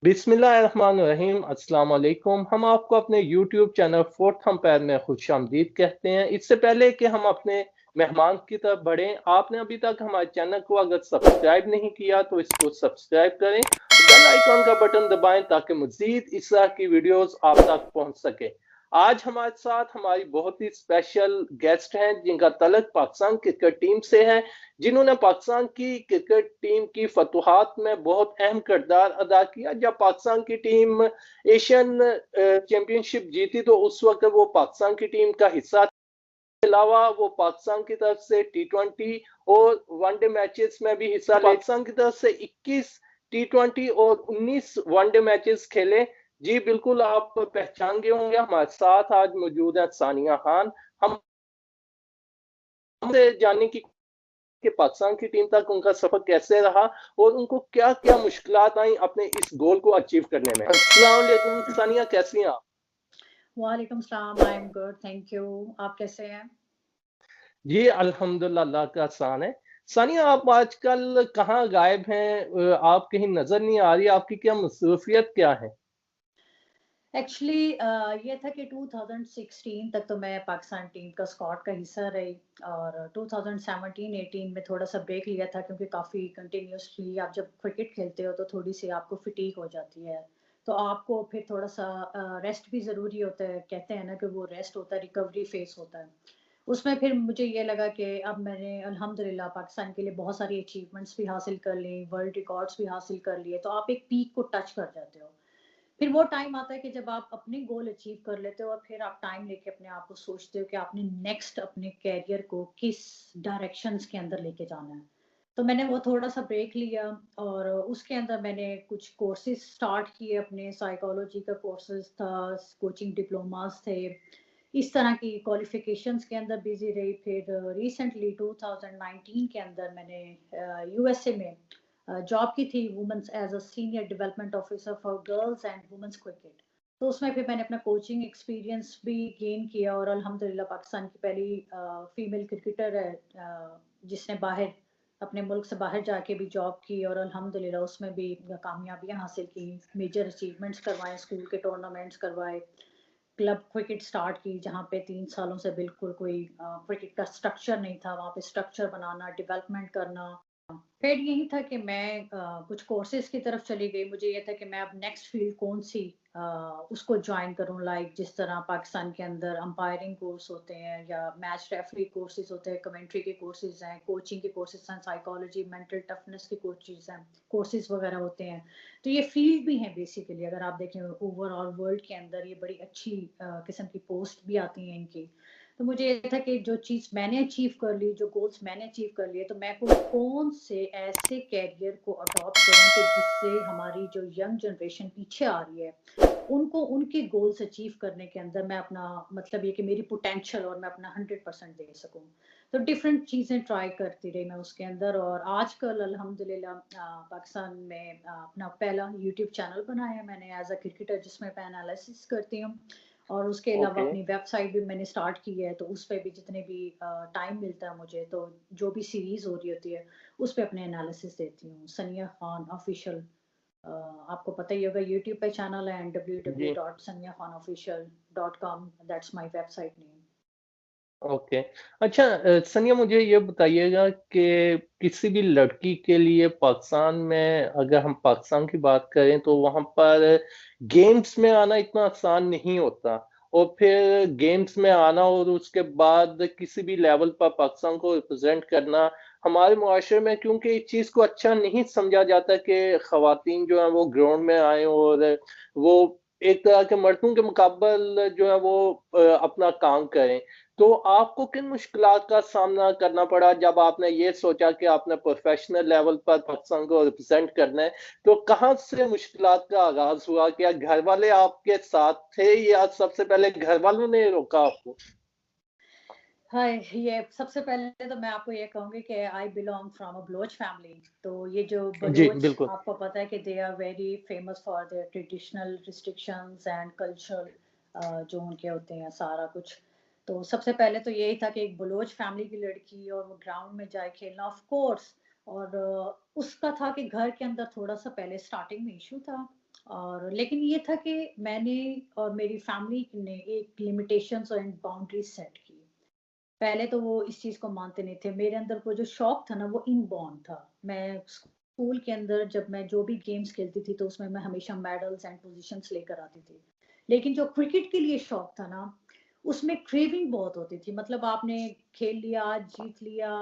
बिस्मिल्लाहिर्रहमानिर्रहीम अस्सलाम वालेकुम। हम आपको अपने यूट्यूब चैनल फोर्थ अंपायर में खुशामदीद कहते हैं। इससे पहले कि हम अपने मेहमान की तरफ बढ़ें, आपने अभी तक हमारे चैनल को अगर सब्सक्राइब नहीं किया तो इसको सब्सक्राइब करें, बेल आइकॉन का बटन दबाएं ताकि मजीद इस तरह की वीडियोस आप तक पहुंच सके। आज हमारे साथ हमारी बहुत ही स्पेशल गेस्ट हैं जिनका तल्लुक पाकिस्तान क्रिकेट टीम से है, जिन्होंने पाकिस्तान की क्रिकेट टीम की फतूहात में बहुत अहम किरदार अदा किया। जब पाकिस्तान की टीम एशियन चैंपियनशिप जीती तो उस वक्त वो पाकिस्तान की टीम का हिस्सा थे। इसके अलावा वो पाकिस्तान की तरफ से टी20 और वनडे मैचेस में भी हिस्सा ले, पाकिस्तान की तरफ से 21 टी20 और 19 वनडे मैचेस खेले। जी बिल्कुल, आप पहचान गए होंगे। हमारे साथ आज मौजूद है सानिया खान। हम हमसे जानने की कि पाकिस्तान की टीम तक उनका सफर कैसे रहा और उनको क्या क्या मुश्किलात आई अपने इस गोल को अचीव करने में। अस्सलाम वालेकुम सानिया, कैसी हैं आप? वालेकुम सलाम, I am good, thank you. आप कैसे हैं? जी अल्हम्दुलिल्लाह, अल्लाह का एहसान है। सानिया, आप आजकल कहाँ गायब हैं? आप कहीं नजर नहीं आ रही, आपकी क्या मसरूफियत क्या है? एक्चुअली ये था कि 2016 तक तो मैं पाकिस्तान टीम का स्क्वाड का हिस्सा रही और 2017-18 में थोड़ा सा ब्रेक लिया था क्योंकि काफ़ी कंटिन्यूसली आप जब क्रिकेट खेलते हो तो थोड़ी सी आपको फटीग हो जाती है। तो आपको फिर थोड़ा सा रेस्ट भी ज़रूरी होता है, कहते हैं ना कि वो रेस्ट होता है, रिकवरी फेस होता है। उसमें फिर मुझे ये लगा कि अब मैंने अल्हम्दुलिल्लाह पाकिस्तान के लिए बहुत सारी अचीवमेंट्स भी हासिल कर ली, वर्ल्ड रिकॉर्ड्स भी हासिल कर लिए, तो आप एक पीक को टच कर जाते हो। फिर वो टाइम आता है कि जब आप अपने गोल अचीव कर लेते हो और फिर आप टाइम लेके अपने आप को सोचते हो कि आपने नेक्स्ट अपने करियर को किस डायरेक्शंस के अंदर लेके जाना है। तो मैंने वो थोड़ा-सा ब्रेक लिया और उसके अंदर मैंने कुछ कोर्सेज़ स्टार्ट किए अपने साइकोलॉजी का कोर्सेज़ था, कोचिंग डिप्लोमास थे। इस तरह की क्वालिफ़िकेशंस के अंदर बिज़ी रही। फिर रिसेंटली 2019 के अंदर मैंने यूएसए में जॉब की थी women's as a senior development officer for girls and women's cricket. तो उसमें फिर मैंने अपना कोचिंग एक्सपीरियंस भी गेन किया और अल्हम्दुलिल्लाह पाकिस्तान की पहली फीमेल क्रिकेटर है जिसने बाहर अपने मुल्क से बाहर जाके भी जॉब की और अल्हम्दुलिल्लाह उसमें भी कामयाबियाँ हासिल की, मेजर अचीवमेंट्स करवाए, स्कूल के टूर्नामेंट्स करवाए, क्लब क्रिकेट स्टार्ट की जहाँ पे 3 सालों से बिल्कुल कोई क्रिकेट का स्ट्रक्चर नहीं था, वहाँ पे स्ट्रक्चर बनाना, डेवलपमेंट करना। फिर यही था कि मैं कुछ कोर्सेज़ की तरफ चली गई। मुझे ये था कि मैं अब नेक्स्ट फ़ील्ड कौन-सी अ, उसको जॉइन करूँ, लाइक जिस तरह पाकिस्तान के अंदर अंपायरिंग कोर्स होते हैं या मैच रेफ़री कोर्सेज़ होते हैं, कमेंट्री के कोर्सेज़ हैं, कोचिंग के कोर्सेज़ हैं, साइकोलॉजी, मेंटल टफ़नेस के कोर्सेज़ वग़ैरह होते हैं। तो ये फ़ील्ड भी हैं बेसिकली, अगर आप देखें ओवरऑल वर्ल्ड के अंदर ये बड़ी अच्छी किस्म की पोस्ट भी आती हैं इनकी। तो मुझे ये था कि जो चीज़ मैंने अचीव कर ली, जो गोल्स मैंने अचीव कर लिए, तो मैं कोई कौन से ऐसे करियर को अडॉप्ट करूँ कि जिससे हमारी जो यंग जनरेशन पीछे आ रही है, उनको उनके गोल्स अचीव करने के अंदर मैं अपना मतलब ये कि मेरी पोटेंशियल और मैं अपना 100% दे सकूँ। तो डिफरेंट चीज़ें ट्राई करती रही मैं उसके अंदर और आजकल अल्हम्दुलिल्लाह पाकिस्तान में अपना पहला यूट्यूब चैनल बनाया है मैंने एज़ अ क्रिकेटर जिसमें मैं एनालिसिस करती हूँ। और उसके अलावा ओके। अपनी वेबसाइट भी मैंने स्टार्ट की है, तो उस पे भी जितने भी टाइम मिलता है मुझे, तो जो भी सीरीज़ हो रही होती है, उस पे अपने एनालिसिस देती हूँ। सनिया खान ऑफ़िशियल आपको पता ही होगा यूट्यूब पे चैनल है एंड जी। www.saniakhanaofficial.com that's my website name. Okay. अच्छा, सनिया, मुझे ये बताइएगा कि किसी भी लड़की के लिए पाकिस्तान में, अगर हम पाकिस्तान की बात करें तो वहाँ पर गेम्स में आना इतना आसान नहीं होता, और फिर गेम्स में आना और उसके बाद किसी भी लेवल पर पाकिस्तान को रिप्रेजेंट करना हमारे मुआशरे में, क्योंकि इस चीज़ को अच्छा नहीं समझा जाता कि ख़वातीन जो हैं वो ग्राउंड में आएँ और वो एक तरह के मर्दों के मुकाबल जो है वो अपना काम करें। तो आपको किन मुश्किलात का सामना करना पड़ा जब आपने ये सोचा कि आपने प्रोफ़ेशनल लेवल पर पाकिस्तान को रिप्रेज़ेंट करना है? तो कहाँ से मुश्किलात का आगाज़ हुआ? क्या घर वाले आपके साथ थे या सबसे पहले घर वालों ने रोका आपको? हाय! ये सबसे पहले तो मैं आपको ये कहूँगी कि I belong from a Baloch family. तो ये जो जी, बलोच बिल्कुल। आपको पता है कि they are very famous for their traditional restrictions and cultural जो उनके होते हैं सारा कुछ। तो सबसे पहले तो यही था कि एक बलोच फैमिली की लड़की और वो ग्राउंड में जाए खेलना ऑफ कोर्स और उसका था कि घर के अंदर थोड़ा-सा पहले स्टार्टिंग में इश्यू था। और लेकिन ये था कि मैंने और मेरी फैमिली ने एक लिमिटेशंस एंड बाउंड्रीज सेट की। पहले तो वो इस चीज़ को मानते नहीं थे। मेरे अंदर वो जो शौक था ना वो इनबॉर्न था। मैं स्कूल के अंदर जब मैं जो भी गेम्स खेलती थी तो उसमें मैं हमेशा मेडल्स एंड पोज़ीशंस लेकर आती थी। लेकिन जो क्रिकेट के लिए शौक था ना, उसमें क्रेविंग बहुत होती थी। मतलब आपने खेल लिया, जीत लिया,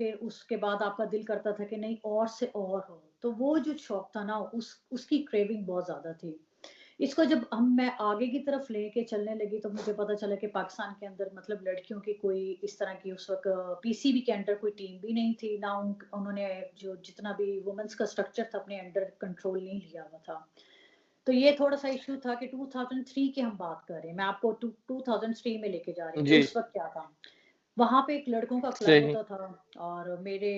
फिर उसके बाद आपका दिल करता था कि नहीं और से और हो। तो वो जो शौक था ना उसकी क्रेविंग बहुत ज़्यादा थी। इसको जब मैं आगे की तरफ लेके चलने लगी तो मुझे पता चला कि पाकिस्तान के अंदर मतलब लड़कियों की कोई इस तरह की उस वक़्त पीसीबी के अंडर कोई टीम भी नहीं थी, ना उन्होंने जो जितना भी वुमेन्स का स्ट्रक्चर था अपने अंडर कंट्रोल नहीं लिया हुआ था। तो ये थोड़ा-सा इश्यू था कि 2003 की हम बात कर रहे हैं, मैं आपको 2003 में लेके जा रही हूँ कि जी, उस वक़्त क्या था। वहाँ पे एक लड़कों का क्लब सही। होता था और मेरे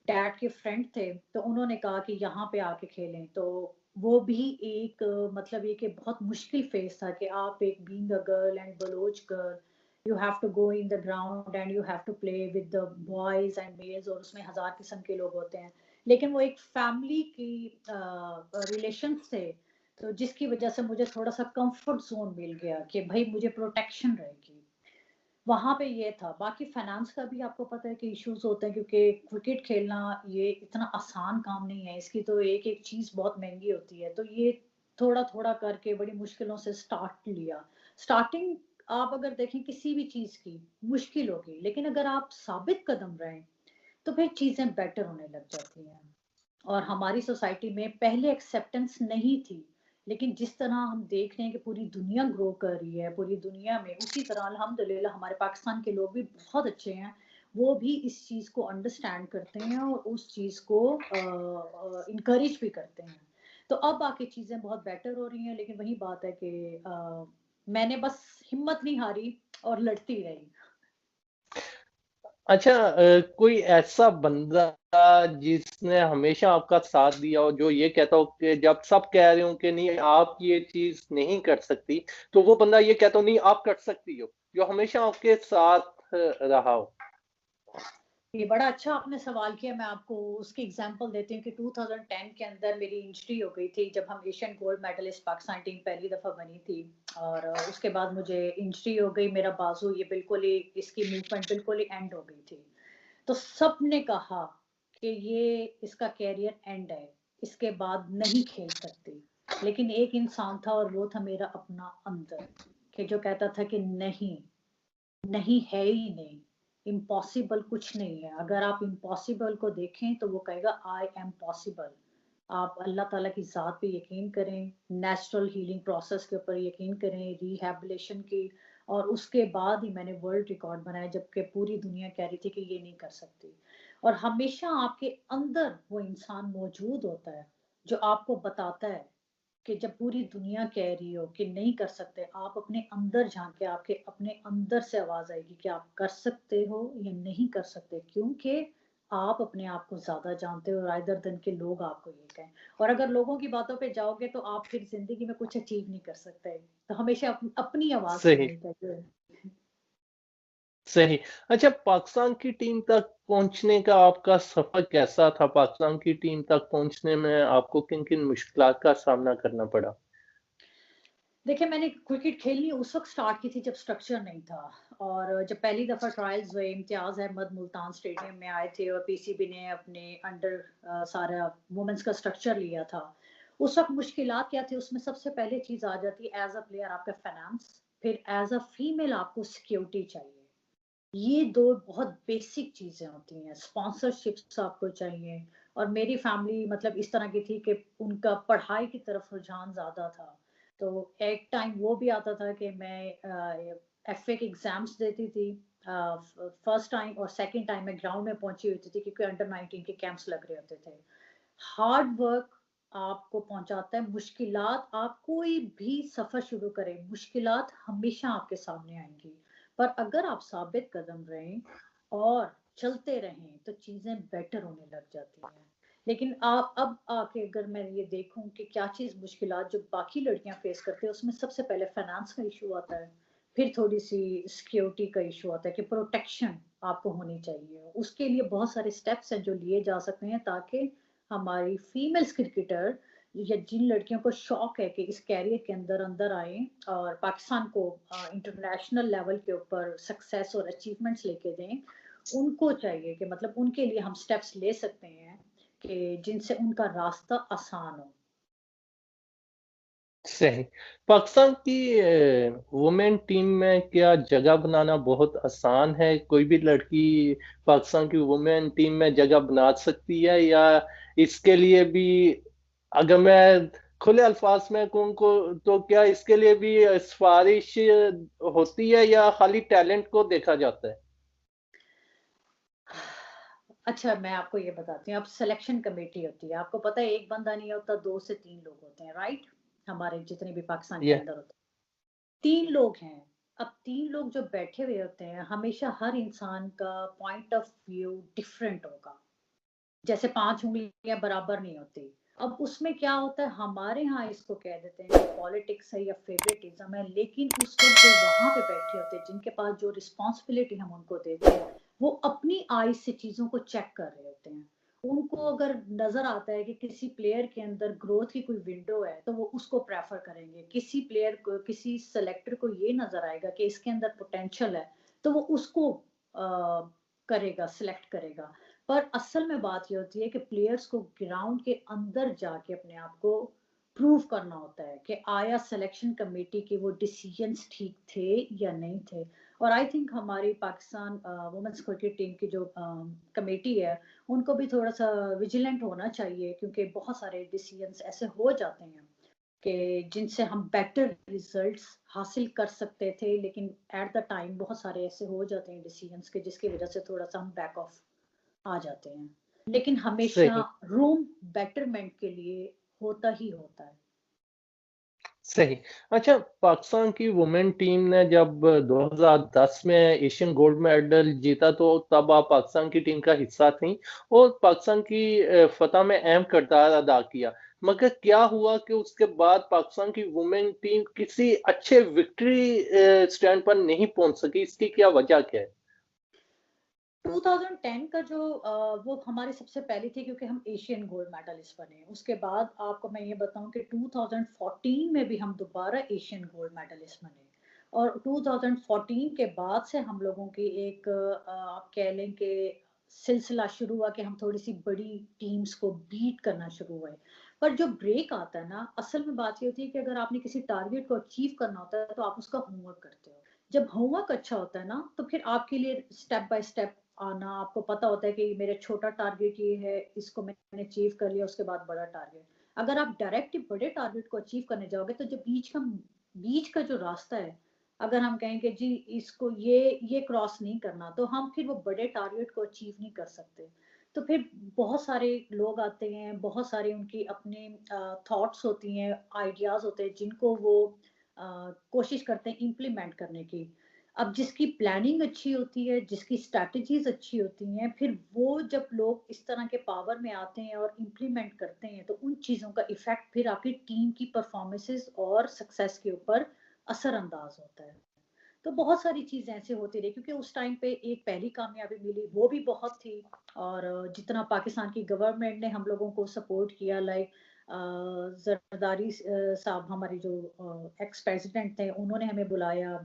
डैड के फ्रेंड थे, तो उन्होंने कहा कि यहाँ पे आके खेलें। तो वो भी एक मतलब ये कि बहुत मुश्किल फ़ेज़ था कि आप एक being a girl and Baloch girl, you have to go in the ground and you have to play with the boys and males और उसमें हज़ार किस्म के लोग होते हैं। लेकिन वो एक फैमिली की रिलेशंस थे, तो जिसकी वज़ह से मुझे थोड़ा-सा कम्फ़र्ट ज़ोन मिल गया कि भई मुझे प्रोटेक्शन रहेगी। वहाँ पे ये था, बाकी फाइनेंस का भी आपको पता है कि इश्यूज़ होते हैं क्योंकि क्रिकेट खेलना ये इतना आसान काम नहीं है, इसकी तो एक-एक चीज़ बहुत महँगी होती है, तो ये थोड़ा-थोड़ा करके बड़ी मुश्किलों से स्टार्ट लिया। स्टार्टिंग आप अगर देखें किसी भी चीज़ की, मुश्किल होगी, लेकिन अगर आप साबित कदम रहें, तो फिर चीज़ें बेटर होने लग जाती हैं। और हमारी सोसाइटी में पहले एक्सेप्टेंस नहीं थी, लेकिन जिस तरह हम देख रहे हैं कि पूरी दुनिया ग्रो कर रही है, पूरी दुनिया में उसी तरह अल्हम्दुलिल्लाह हमारे पाकिस्तान के लोग भी बहुत अच्छे हैं, वो भी इस चीज़ को अंडरस्टैंड करते हैं और उस चीज़ को इनकरेज भी करते हैं। तो अब आके चीज़ें बहुत बेटर हो रही हैं, लेकिन वही बात है कि मैंने बस हिम्मत नहीं हारी और लड़ती रही। अच्छा, कोई ऐसा बंदा जिसने हमेशा आपका साथ दिया हो, जो ये कहता हो कि जब सब कह रहे हो कि नहीं आप ये चीज़ नहीं कर सकती, तो वो बंदा ये कहता हो नहीं आप कर सकती हो, जो हमेशा आपके साथ रहा हो? ये बड़ा अच्छा आपने सवाल किया, मैं आपको उसकी एग्ज़ाम्पल देती हूँ कि 2010 के अंदर मेरी इंजरी हो गई थी, जब हम Asian gold medallist Pakistan team पहली दफ़ा बनी थी और उसके बाद मुझे इंजरी हो गई, मेरा बाजू ये बिल्कुल ही इसकी मूवमेंट बिल्कुल ही एंड हो गई थी। तो सबने कहा कि ये इसका करियर एंड है, इसके बाद नहीं खेल सकती। लेकिन एक इंसान था और वो था मेरा अपना अंदर, कि जो कहता था कि नहीं, नहीं है ही नहीं, इम्पॉसिबल कुछ नहीं है। अगर आप इम्पॉसिबल को देखें तो वो कहेगा आई एम पॉसिबल। आप अल्लाह ताला की ज़ात पे यकीन करें, नेचुरल हीलिंग प्रोसेस के ऊपर यकीन करें, रिहैबिलिटेशन की और उसके बाद ही मैंने वर्ल्ड रिकॉर्ड बनाया जबकि पूरी दुनिया कह रही थी कि ये नहीं कर सकती। और हमेशा आपके अंदर वो इंसान मौजूद होता है, जो आपको बताता है कि जब पूरी दुनिया कह रही हो कि नहीं कर सकते, आप अपने अंदर झाँके, आपके अपने अंदर से आवाज़ आएगी कि आप कर सकते हो या नहीं कर सकते, क्योंकि आप अपने आप को ज़्यादा जानते हो रादर देन कि लोग आपको ये कहें। और अगर लोगों की बातों पे जाओगे तो आप फिर ज़िंदगी में कुछ अचीव नहीं कर सकते। तो हमेशा अपनी आवाज़ सही। सुननी चाहिए। सही। अच्छा, पाकिस्तान की टीम तक पहुँचने का आपका सफ़र कैसा था? पाकिस्तान की टीम तक पहुँचने में आपको किन-किन मुश्किलात का सामना करना पड़ा? देखिए, मैंने क्रिकेट खेलनी उस वक़्त स्टार्ट की थी जब स्ट्रक्चर नहीं था और जब पहली दफ़ा ट्रायल्स हुए, इम्तियाज़ अहमद मुल्तान स्टेडियम में आए थे और पीसीबी ने अपने अंडर सारा वुमेन्स का स्ट्रक्चर लिया था। उस वक़्त मुश्किलात क्या थी, उसमें सबसे पहले चीज़ आ जाती है एज़ अ प्लेयर आपका फाइनेंस, फिर एज़ अ फीमेल आपको सिक्योरिटी चाहिए। ये 2 बहुत बेसिक चीज़ें होती हैं, स्पॉन्सरशिप्स आपको चाहिए और मेरी फैमिली मतलब इस तरह की थी कि उनका पढ़ाई की तरफ रुझान ज़्यादा था। तो एक टाइम वो भी आता था कि मैं एफए के एग्ज़ाम्स देती थी। फर्स्ट टाइम और सेकंड टाइम मैं ग्राउंड में पहुँची होती थी क्योंकि अंडर 19 के कैंप्स लग रहे होते थे। हार्ड वर्क आपको पहुँचाता है, मुश्किलात आप कोई भी सफ़र शुरू करें, मुश्किलात हमेशा आपके सामने आएँगी। पर अगर आप साबित कदम रहें और चलते रहें, तो चीज़ें बेटर होने लग जाती हैं। लेकिन आप अब आके अगर मैं ये देखूँ कि क्या चीज़ मुश्किलात जो बाकी लड़कियाँ फ़ेस करती हैं, उसमें सबसे पहले फ़ाइनेंस का इश्यू आता है। फिर थोड़ी-सी सिक्योरिटी का इश्यू आता है कि प्रोटेक्शन आपको होनी चाहिए। उसके लिए बहुत सारे स्टेप्स हैं जो लिए जा सकते हैं ताकि हमारी फीमेल्स क्रिकेटर या जिन लड़कियों को शौक है कि इस कैरियर के अंदर अंदर आए और पाकिस्तान को इंटरनेशनल लेवल के ऊपर सक्सेस और अचीवमेंट्स लेके दें, उनको चाहिए कि मतलब उनके लिए हम स्टेप्स ले सकते हैं कि जिनसे उनका रास्ता आसान हो। सही। पाकिस्तान की वुमेन टीम में क्या जगह बनाना बहुत आसान है? कोई भी लड़की पाकिस्तान की वुमेन टीम में जगह बना सकती है, या इसके लिए भी, अगर मैं खुले अल्फाज में कहूँ को, तो क्या इसके लिए भी सिफारिश होती है या खाली टैलेंट को देखा जाता है? अच्छा, मैं आपको ये बताती हूँ, अब सिलेक्शन कमेटी होती है, आपको पता है एक बंदा नहीं होता, 2 से 3 लोग होते हैं, राइट? हमारे जितने भी पाकिस्तान के ये अंदर होते हैं। 3 लोग हैं, अब 3 लोग जो बैठे हुए होते हैं, हमेशा हर इंसान का पॉइंट ऑफ व्यू डिफरेंट होगा। जैसे 5 उँगलियाँ बराबर नहीं होती। अब उसमें क्या होता है, हमारे यहाँ इसको कह देते हैं कि पॉलिटिक्स है या फेवरेटिज़्म है, लेकिन उस वक़्त जो वहाँ पे बैठे होते हैं, जिनके पास जो रिस्पॉन्सिबिलिटी हम उनको देते हैं, वो अपनी आइज़ से चीज़ों को चेक कर रहे होते हैं। उनको अगर नज़र आता है कि किसी प्लेयर के अंदर ग्रोथ की कोई विंडो है, तो वो उसको प्रेफ़र करेंगे। किसी प्लेयर को, किसी सेलेक्टर को ये नज़र आएगा कि इसके अंदर पोटेंशियल है, तो वो उसको करेगा, सेलेक्ट करेगा। पर असल में बात ये होती है कि प्लेयर्स को ग्राउंड के अंदर जाके अपने आप को प्रूव करना होता है कि आया सिलेक्शन कमेटी के वो डिसीजंस ठीक थे या नहीं थे। और आई थिंक हमारी पाकिस्तान वुमेन्स क्रिकेट टीम की जो कमेटी है, उनको भी थोड़ा सा विजिलेंट होना चाहिए, क्योंकि बहुत सारे डिसीजंस ऐसे हो जाते हैं कि जिनसे हम बेटर रिजल्ट्स हासिल कर सकते थे, लेकिन एट द टाइम बहुत सारे ऐसे हो जाते हैं डिसीजंस के जिसकी वजह से थोड़ा सा हम बैक ऑफ आ जाते हैं। लेकिन हमेशा सही। रूम बेटरमेंट के लिए होता ही होता है। सही। अच्छा, पाकिस्तान की वुमेन टीम ने जब 2010 में एशियन गोल्ड मेडल जीता, तो तब आप पाकिस्तान की टीम का हिस्सा थीं और पाकिस्तान की फतह में अहम किरदार अदा किया। मगर क्या हुआ कि उसके बाद पाकिस्तान की वुमेन टीम किसी अच्छे विक्ट्री स्टैंड पर नहीं पहुंच सकी? इसकी क्या वजह क्या है? 2010 का जो वो हमारी सबसे पहली थी, क्योंकि हम एशियन गोल्ड मेडलिस्ट बने। उसके बाद आपको मैं ये बताऊं कि 2014 में भी हम दोबारा एशियन गोल्ड मेडलिस्ट बने। और 2014 के बाद से हम लोगों की एक आप कह लें कि सिलसिला शुरू हुआ कि हम थोड़ी सी बड़ी टीम्स को बीट करना शुरू हुए। पर जो ब्रेक आता है ना, असल में बात ये होती है कि अगर आपने किसी टारगेट को अचीव करना होता है, तो आप उसका होमवर्क करते हो। जब होमवर्क अच्छा होता है ना, तो फिर आपके लिए स्टेप बाय स्टेप आना, आपको पता होता है कि मेरा छोटा टारगेट ये है, इसको मैंने अचीव कर लिया, उसके बाद बड़ा टारगेट। अगर आप डायरेक्ट बड़े टारगेट को अचीव करने जाओगे, तो जो बीच का जो रास्ता है, अगर हम कहें कि जी इसको ये क्रॉस नहीं करना, तो हम फिर वो बड़े टारगेट को अचीव नहीं कर सकते। तो फिर बहुत सारे लोग आते हैं, बहुत सारी उनकी अपने थॉट्स होती हैं, आइडियाज़ होते हैं, जिनको वो कोशिश करते हैं इम्प्लीमेंट करने की। अब जिसकी प्लानिंग अच्छी होती है, जिसकी स्ट्रैटेजीज़ अच्छी होती हैं, फिर वो जब लोग इस तरह के पावर में आते हैं और इम्प्लीमेंट करते हैं, तो उन चीज़ों का इफ़ेक्ट फिर आपकी टीम की परफ़ॉर्मेंसेज़ और सक्सेस के ऊपर असरअंदाज़ होता है। तो बहुत सारी चीज़ें ऐसे होती रही, क्योंकि उस टाइम पे एक पहली कामयाबी मिली, वो भी बहुत थी। और जितना पाकिस्तान की गवर्नमेंट ने हम लोगों को सपोर्ट किया, लाइक ज़रदारी साहब हमारे जो एक्स प्रेसिडेंट थे, उन्होंने हमें बुलाया।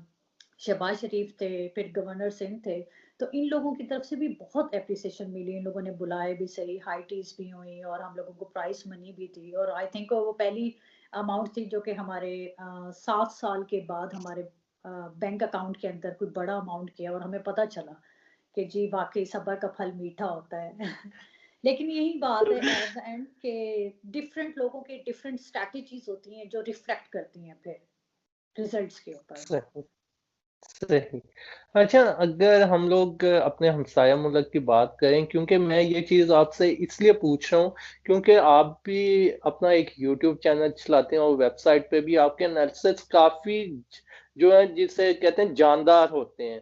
शहबाज शरीफ थे, फिर गवर्नर सिंह थे। तो इन लोगों की तरफ से भी बहुत एप्रिसिएशन मिली, इन लोगों ने बुलाए भी सही, हाई टीज़ भी हुई और हम लोगों को प्राइज़ मनी भी दी। और आई थिंक वो पहली अमाउंट थी जो कि हमारे 7 साल के बाद हमारे बैंक अकाउंट के अंदर कोई बड़ा अमाउंट किया, और हमें पता चला कि जी वाक़ई सब्र का फल मीठा होता है। लेकिन यही बात है एट द एंड के डिफरेंट लोगों की डिफरेंट स्ट्रैटेजीज़ होती हैं, जो रिफ्लेक्ट करती हैं फिर रिजल्ट्स के ऊपर। सही। सही। अच्छा, अगर हम लोग अपने हमसाया मुल्क की बात करें, क्योंकि मैं ये चीज़ आपसे इसलिए पूछ रहा हूँ, क्योंकि आप भी अपना एक यूट्यूब चैनल चलाते हैं और वेबसाइट पे भी आपके एनालिसिस काफ़ी जो है जिसे कहते हैं जानदार होते हैं।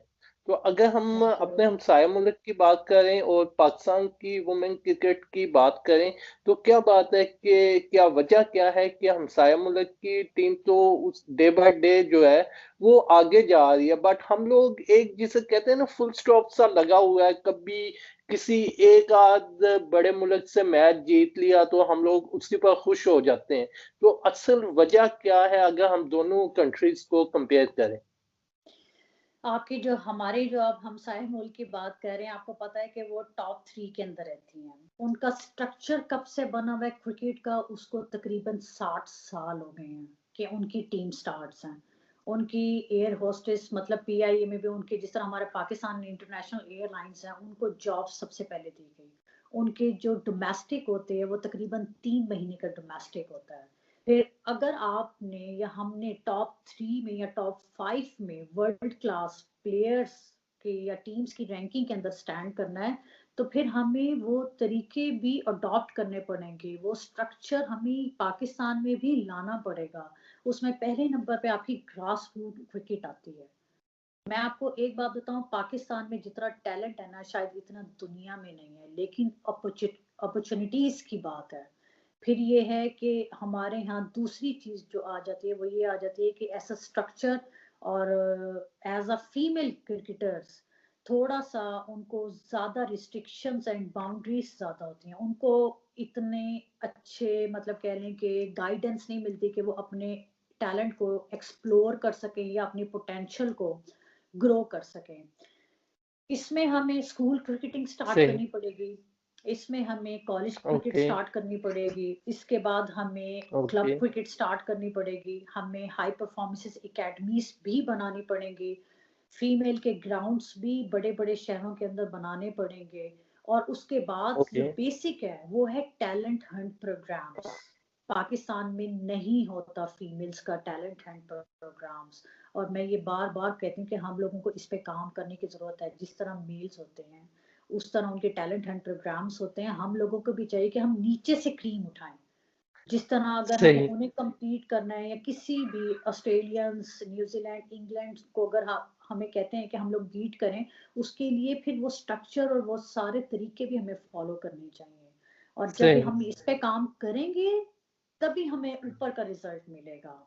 तो अगर हम थैंक अपने हमसाया मुल्क की बात करें और पाकिस्तान की वुमेन क्रिकेट की बात करें, तो क्या बात है कि क्या वजह क्या है कि हमसाया मुल्क की टीम तो उस डे बाय डे जो है, वो आगे जा रही है, बट हम लोग एक जिसे कहते हैं ना फुल स्टॉप सा लगा हुआ है, कभी किसी एक आध बड़े मुल्क से मैच जीत लिया तो हम लोग उसी पर खुश हो जाते हैं। तो असल वजह क्या है अगर हम दोनों कंट्रीज को कंपेयर करें? आपकी जो हमारे जो आप हमसाए मुल्क की बात कर रहे हैं, आपको पता है कि वो टॉप 3 के अंदर रहती हैं। उनका स्ट्रक्चर कब से बना हुआ है क्रिकेट का, उसको तकरीबन 60 साल हो गए हैं कि उनकी टीम स्टार्ट्स हैं। उनकी एयर होस्टेस मतलब पीआईए में भी उनके जिस तरह हमारे पाकिस्तान इंटरनेशनल एयरलाइंस हैं, उनको जॉब सबसे पहले दी गई। उनके जो डोमेस्टिक होते हैं, वो तकरीबन 3 महीने का डोमेस्टिक होता है। फिर अगर आपने या हमने टॉप 3 में या टॉप 5 में वर्ल्ड क्लास प्लेयर्स के या टीम्स की रैंकिंग के अंदर स्टैंड करना है, तो फिर हमें वो तरीके भी अडॉप्ट करने पड़ेंगे, वो स्ट्रक्चर हमें पाकिस्तान में भी लाना पड़ेगा। उसमें पहले नंबर पे आपकी ग्रास रूट क्रिकेट आती है। मैं आपको एक बात बताऊं, पाकिस्तान में जितना टैलेंट है ना, शायद इतना दुनिया में नहीं है, लेकिन अपॉर्चुनिटीज की बात है। फिर ये है कि हमारे यहाँ दूसरी चीज जो आ जाती है वो ये आ जाती है कि ऐसा स्ट्रक्चर और एज अ फीमेल क्रिकेटर्स थोड़ा सा उनको ज्यादा रिस्ट्रिक्शंस एंड बाउंड्रीज ज्यादा होती हैं। उनको इतने अच्छे मतलब कह लें कि गाइडेंस नहीं मिलती कि वो अपने टैलेंट को एक्सप्लोर कर सकें या अपनी पोटेंशियल को ग्रो कर सकें। इसमें हमें स्कूल क्रिकेटिंग स्टार्ट सही। करनी पड़ेगी, इसमें हमें कॉलेज क्रिकेट ओके। स्टार्ट करनी पड़ेगी, इसके बाद हमें ओके। क्लब क्रिकेट स्टार्ट करनी पड़ेगी, हमें हाई परफॉर्मेंसेस एकेडमीज भी बनानी पड़ेंगी, फीमेल के ग्राउंड्स भी बड़े-बड़े शहरों के अंदर बनाने पड़ेंगे और उसके बाद जो ओके। बेसिक है वो है टैलेंट हंट प्रोग्राम्स। पाकिस्तान में नहीं होता फीमेल्स का टैलेंट हंट प्रोग्राम्स और मैं ये बार-बार कहती हूँ कि हम लोगों को इस पे काम करने की ज़रूरत है। जिस तरह मेल्स होते हैं, उस तरह उनके टैलेंट हंट प्रोग्राम्स होते हैं। हम लोगों को भी चाहिए कि हम नीचे से क्रीम उठाएँ। जिस तरह अगर हमें सही। उन्हें कम्पीट करना है या किसी भी ऑस्ट्रेलियंस, न्यूज़ीलैंड, इंग्लैंड को अगर हमें कहते हैं कि हम लोग बीट करें, उसके लिए फिर वो स्ट्रक्चर और वो सारे तरीके भी हमें फ़ॉलो करने चाहिए। और जब भी सही। हम इस पे काम करेंगे, तभी हमें ऊपर का रिज़ल्ट मिलेगा।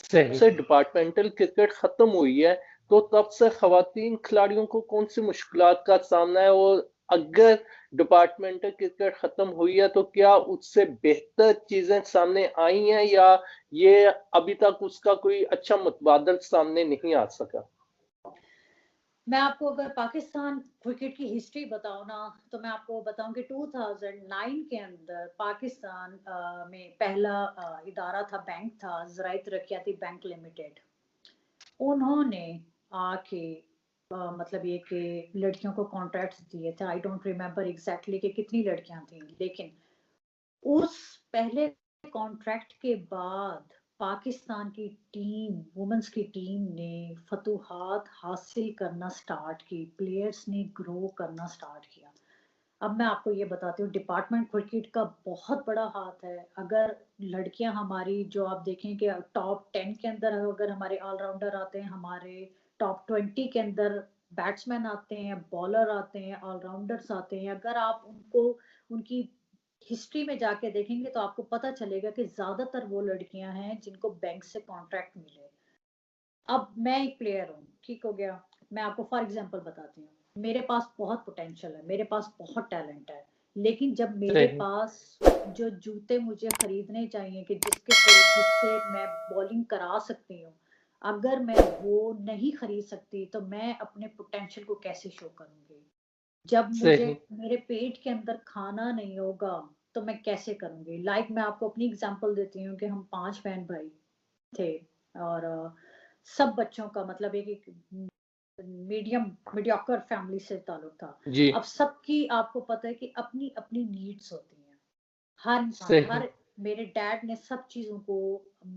सही से डिपार्टमेंटल क्रिकेट खत्म हुई है, तो तब से खवातीन खिलाड़ियों को कौन सी मुश्किलात का सामना है, और अगर डिपार्टमेंटल क्रिकेट खत्म हुई है तो क्या उससे बेहतर चीजें सामने आई हैं, या ये अभी तक उसका कोई अच्छा मुतबादल सामने नहीं आ सका? मैं आपको अगर पाकिस्तान क्रिकेट की हिस्ट्री बताऊँ ना, तो मैं आपको बताऊँ कि 2009 के अंदर पाकिस्तान में पहला इदारा था, बैंक था, ज़राए तरक्याती बैंक लिमिटेड। उन्होंने आके मतलब ये कि लड़कियों को कॉन्ट्रैक्ट्स दिए थे। आई डोंट रिमेंबर एग्ज़ैक्टली कि कितनी लड़कियाँ थीं, लेकिन उस पहले कॉन्ट्रैक्ट के बाद पाकिस्तान की टीम वुमेन्स की टीम ने फतूहात हासिल करना स्टार्ट की, प्लेयर्स ने ग्रो करना स्टार्ट किया। अब मैं आपको ये बताती हूँ, डिपार्टमेंट क्रिकेट का बहुत बड़ा हाथ है। अगर लड़कियां हमारी जो आप देखें कि टॉप 10 के अंदर अगर हमारे ऑलराउंडर आते हैं, हमारे टॉप 20 के अंदर बैट्समैन आते हैं, बॉलर आते हैं, ऑलराउंडर्स आते हैं, अगर आप उनको उनकी हिस्ट्री में जाके देखेंगे तो आपको पता चलेगा कि ज्यादातर वो लड़कियां हैं जिनको बैंक से कॉन्ट्रैक्ट मिले। अब मैं एक प्लेयर हूँ, ठीक हो गया। मैं आपको फॉर एग्जांपल बताती हूँ, मेरे पास बहुत पोटेंशियल है, मेरे पास बहुत टैलेंट है, लेकिन जब मेरे सही। पास जो जूते मुझे खरीदने चाहिए कि जिससे मैं बॉलिंग करा सकती हूँ, अगर मैं वो नहीं खरीद सकती तो मैं अपने पोटेंशियल को कैसे शो करूंगी। जब मुझे सही। मेरे पेट के अंदर खाना नहीं होगा तो मैं कैसे करूंगी। लाइक मैं आपको अपनी एग्जांपल देती हूँ कि हम 5 बहन भाई थे और सब बच्चों का मतलब एक मीडियम मीडियोकर फैमिली से ताल्लुक था। जी। अब सबकी आपको पता है कि अपनी-अपनी नीड्स होती हैं। हर इंसान सही। हर मेरे डैड ने सब चीज़ों को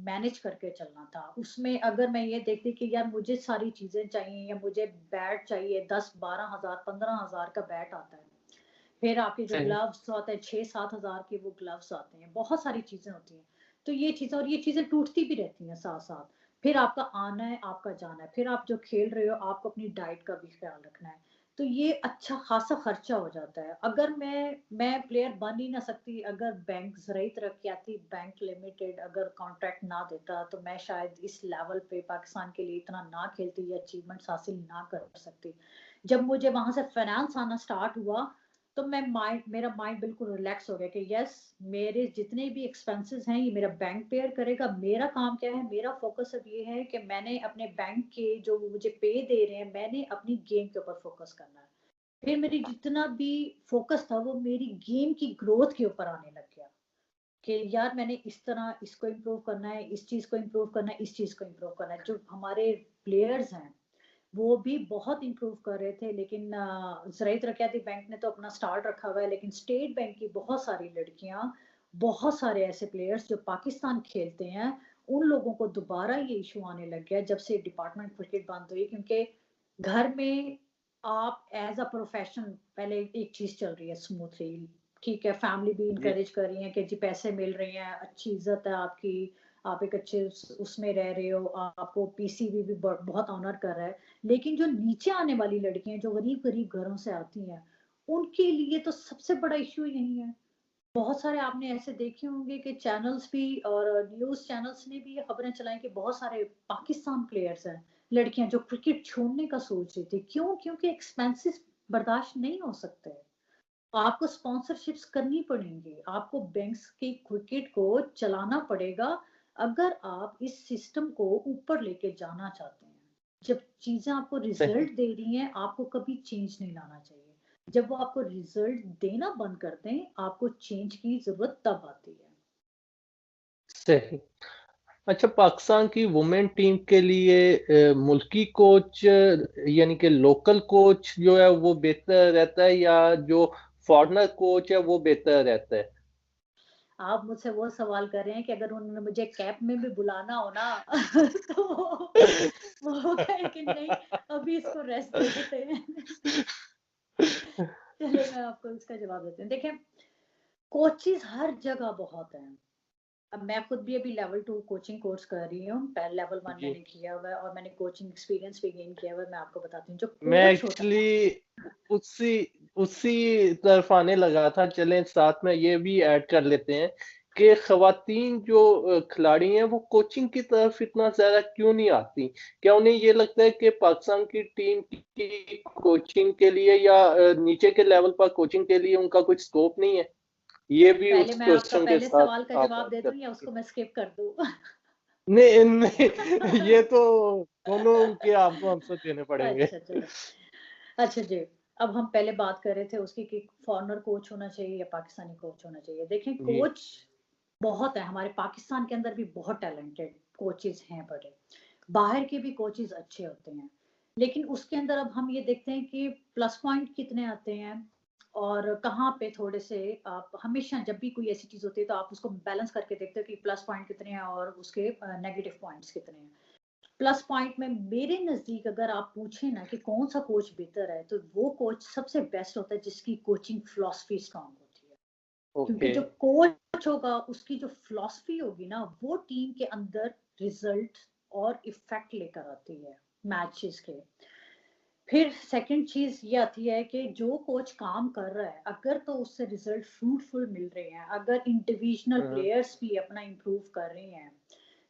मैनेज करके चलना था। उसमें अगर मैं ये देखती कि यार मुझे सारी चीज़ें चाहिए या मुझे बैट चाहिए 10-12 हज़ार 15 हज़ार का बैट आता है। फिर आपके जो सही। ग्लव्स आते हैं 6-7 हज़ार के वो ग्लव्स आते हैं। बहुत सारी चीज़ें होती हैं। तो ये चीज़ें और ये चीज़ें टूटती भी रहती हैं साथ-साथ। फिर आपका आना है, आपका जाना है, फिर आप जो खेल रहे हो आपको अपनी डाइट का भी ख्याल रखना है। तो ये अच्छा खासा खर्चा हो जाता है। अगर मैं प्लेयर बन ही ना सकती अगर बैंक ज़राई तरक्याती बैंक लिमिटेड अगर कॉन्ट्रैक्ट ना देता तो मैं शायद इस लेवल पे पाकिस्तान के लिए इतना ना खेलती या अचीवमेंट्स हासिल ना कर सकती। जब मुझे वहाँ से फाइनेंस आना स्टार्ट हुआ तो मेरा माइंड बिल्कुल रिलैक्स हो गया कि यस मेरे जितने भी एक्सपेंसेस हैं ये मेरा बैंक बेयर करेगा। मेरा काम क्या है, मेरा फोकस अब ये है कि मैंने अपने बैंक के जो मुझे पे दे रहे हैं मैंने अपनी गेम के ऊपर फोकस करना है। फिर मेरी जितना भी फोकस था वो मेरी गेम की ग्रोथ के ऊपर आने लग गया कि यार मैंने इस तरह इसको इम्प्रूव करना है, इस चीज को इम्प्रूव करना है, इस चीज को इम्प्रूव करना है। जो हमारे प्लेयर्स हैं वो भी बहुत इम्प्रूव कर रहे थे, लेकिन ज़राई तरक्याती बैंक ने तो अपना स्टार्ट रखा हुआ है, लेकिन स्टेट बैंक की बहुत सारी लड़कियां, बहुत सारे ऐसे प्लेयर्स जो पाकिस्तान खेलते हैं, उन लोगों को दोबारा ये इशू आने लग गया जब से डिपार्टमेंट क्रिकेट बंद हुई। क्योंकि घर में आप एज अ प्रोफेशन पहले एक चीज चल रही है स्मूथली, ठीक है, फैमिली भी जी। इंकरेज कर रही है कि जी पैसे मिल रहे हैं, अच्छी इज्जत है आपकी, आप एक अच्छे उसमें रह रहे हो, आपको पीसीबी भी बहुत ऑनर कर रहा है। लेकिन जो नीचे आने वाली लड़कियां जो गरीब गरीब घरों से आती हैं उनके लिए तो सबसे बड़ा इश्यू यही है। बहुत सारे आपने ऐसे देखे होंगे कि चैनल्स भी और न्यूज चैनल्स ने भी ये खबरें चलाई कि बहुत सारे पाकिस्तान प्लेयर्स हैं, लड़कियां जो क्रिकेट छोड़ने का सोच रही थी। क्यों? क्योंकि एक्सपेंसेस बर्दाश्त नहीं हो सकते। आपको स्पॉन्सरशिप्स करनी पड़ेंगी, आपको बैंक्स की क्रिकेट को चलाना पड़ेगा अगर आप इस सिस्टम को ऊपर लेके जाना चाहते हैं। जब चीजें आपको सही। रिजल्ट दे रही हैं आपको कभी चेंज नहीं लाना चाहिए। जब वो आपको रिजल्ट देना बंद कर दें आपको चेंज की जरूरत तब आती है। सही। अच्छा, पाकिस्तान की वुमेन टीम के लिए मुल्की कोच यानी कि लोकल कोच जो है वो बेहतर रहता है या जो फॉरेनर कोच है वो बेहतर रहता है? आप मुझसे वो सवाल कर रहे हैं कि अगर उन्होंने मुझे कैंप में भी बुलाना हो ना तो वो कहे कि नहीं अभी इसको रेस्ट दे देते हैं। चलिए मैं आपको इसका जवाब देती हूँ। देखिए, कोचेज़ हर जगह बहुत हैं। अब मैं खुद भी अभी लेवल 2 कोचिंग कोर्स कर रही हूँ। पहले लेवल 1 जी। मैंने किया हुआ है और मैंने कोचिंग एक्सपीरियंस भी गेन किया हुआ है। मैं आपको बताती हूँ, जो मैं कोच होता है ना। एक्चुअली उसी उसी तरफ आने लगा था। चलें साथ में ये भी ऐड कर लेते हैं कि ख़वातीन जो खिलाड़ी हैं वो कोचिंग की तरफ इतना ज़्यादा क्यों नहीं आती? क्या उन्हें ये लगता है कि पाकिस्तान की टीम की कोचिंग के लिए या नीचे के लेवल पर कोचिंग के लिए उनका कुछ स्कोप नहीं है? ये भी पहले उस मैं आपका क्वेश्चन के पहले साथ सवाल का आप जवाब ऐड दे कर दूँ या दीजिए। उसको मैं स्किप कर दूँ? नहीं, नहीं, ये तो दोनों के आपको आंसर देने पड़ेंगे। अच्छा चलो। अच्छा जी, अब हम पहले बात कर रहे थे उसकी कि फॉरेनर कोच होना चाहिए या पाकिस्तानी कोच होना चाहिए। देखिए, जी। कोच बहुत है, हमारे पाकिस्तान के अंदर भी बहुत टैलेंटेड कोचेज़ हैं बड़े। बाहर के भी कोचेज़ अच्छे होते हैं। लेकिन उसके अंदर अब हम ये देखते हैं कि प्लस पॉइंट कितने आते हैं और कहाँ पे थोड़े से आप हमेशा जब भी कोई ऐसी चीज़ होती है तो आप उसको बैलेंस करके देखते हो कि प्लस पॉइंट कितने हैं और उसके नेगेटिव पॉइंट्स कितने हैं। प्लस पॉइंट में मेरे नज़दीक अगर आप पूछें ना कि कौन-सा कोच बेहतर है, तो वो कोच सबसे बेस्ट होता है जिसकी कोचिंग फिलॉसफी स्ट्रॉन्ग होती है। क्योंकि ओके। जो कोच होगा उसकी जो फिलॉसफी होगी ना वो टीम के अंदर रिजल्ट और इफेक्ट लेकर आती है मैचेस के। फिर सेकंड चीज ये आती है कि जो कोच काम कर रहा है अगर तो उससे रिजल्ट फ्रूटफुल मिल रहे हैं, अगर इंडिविजुअल हुँ, हुँ। प्लेयर्स भी अपना इम्प्रूव कर रहे हैं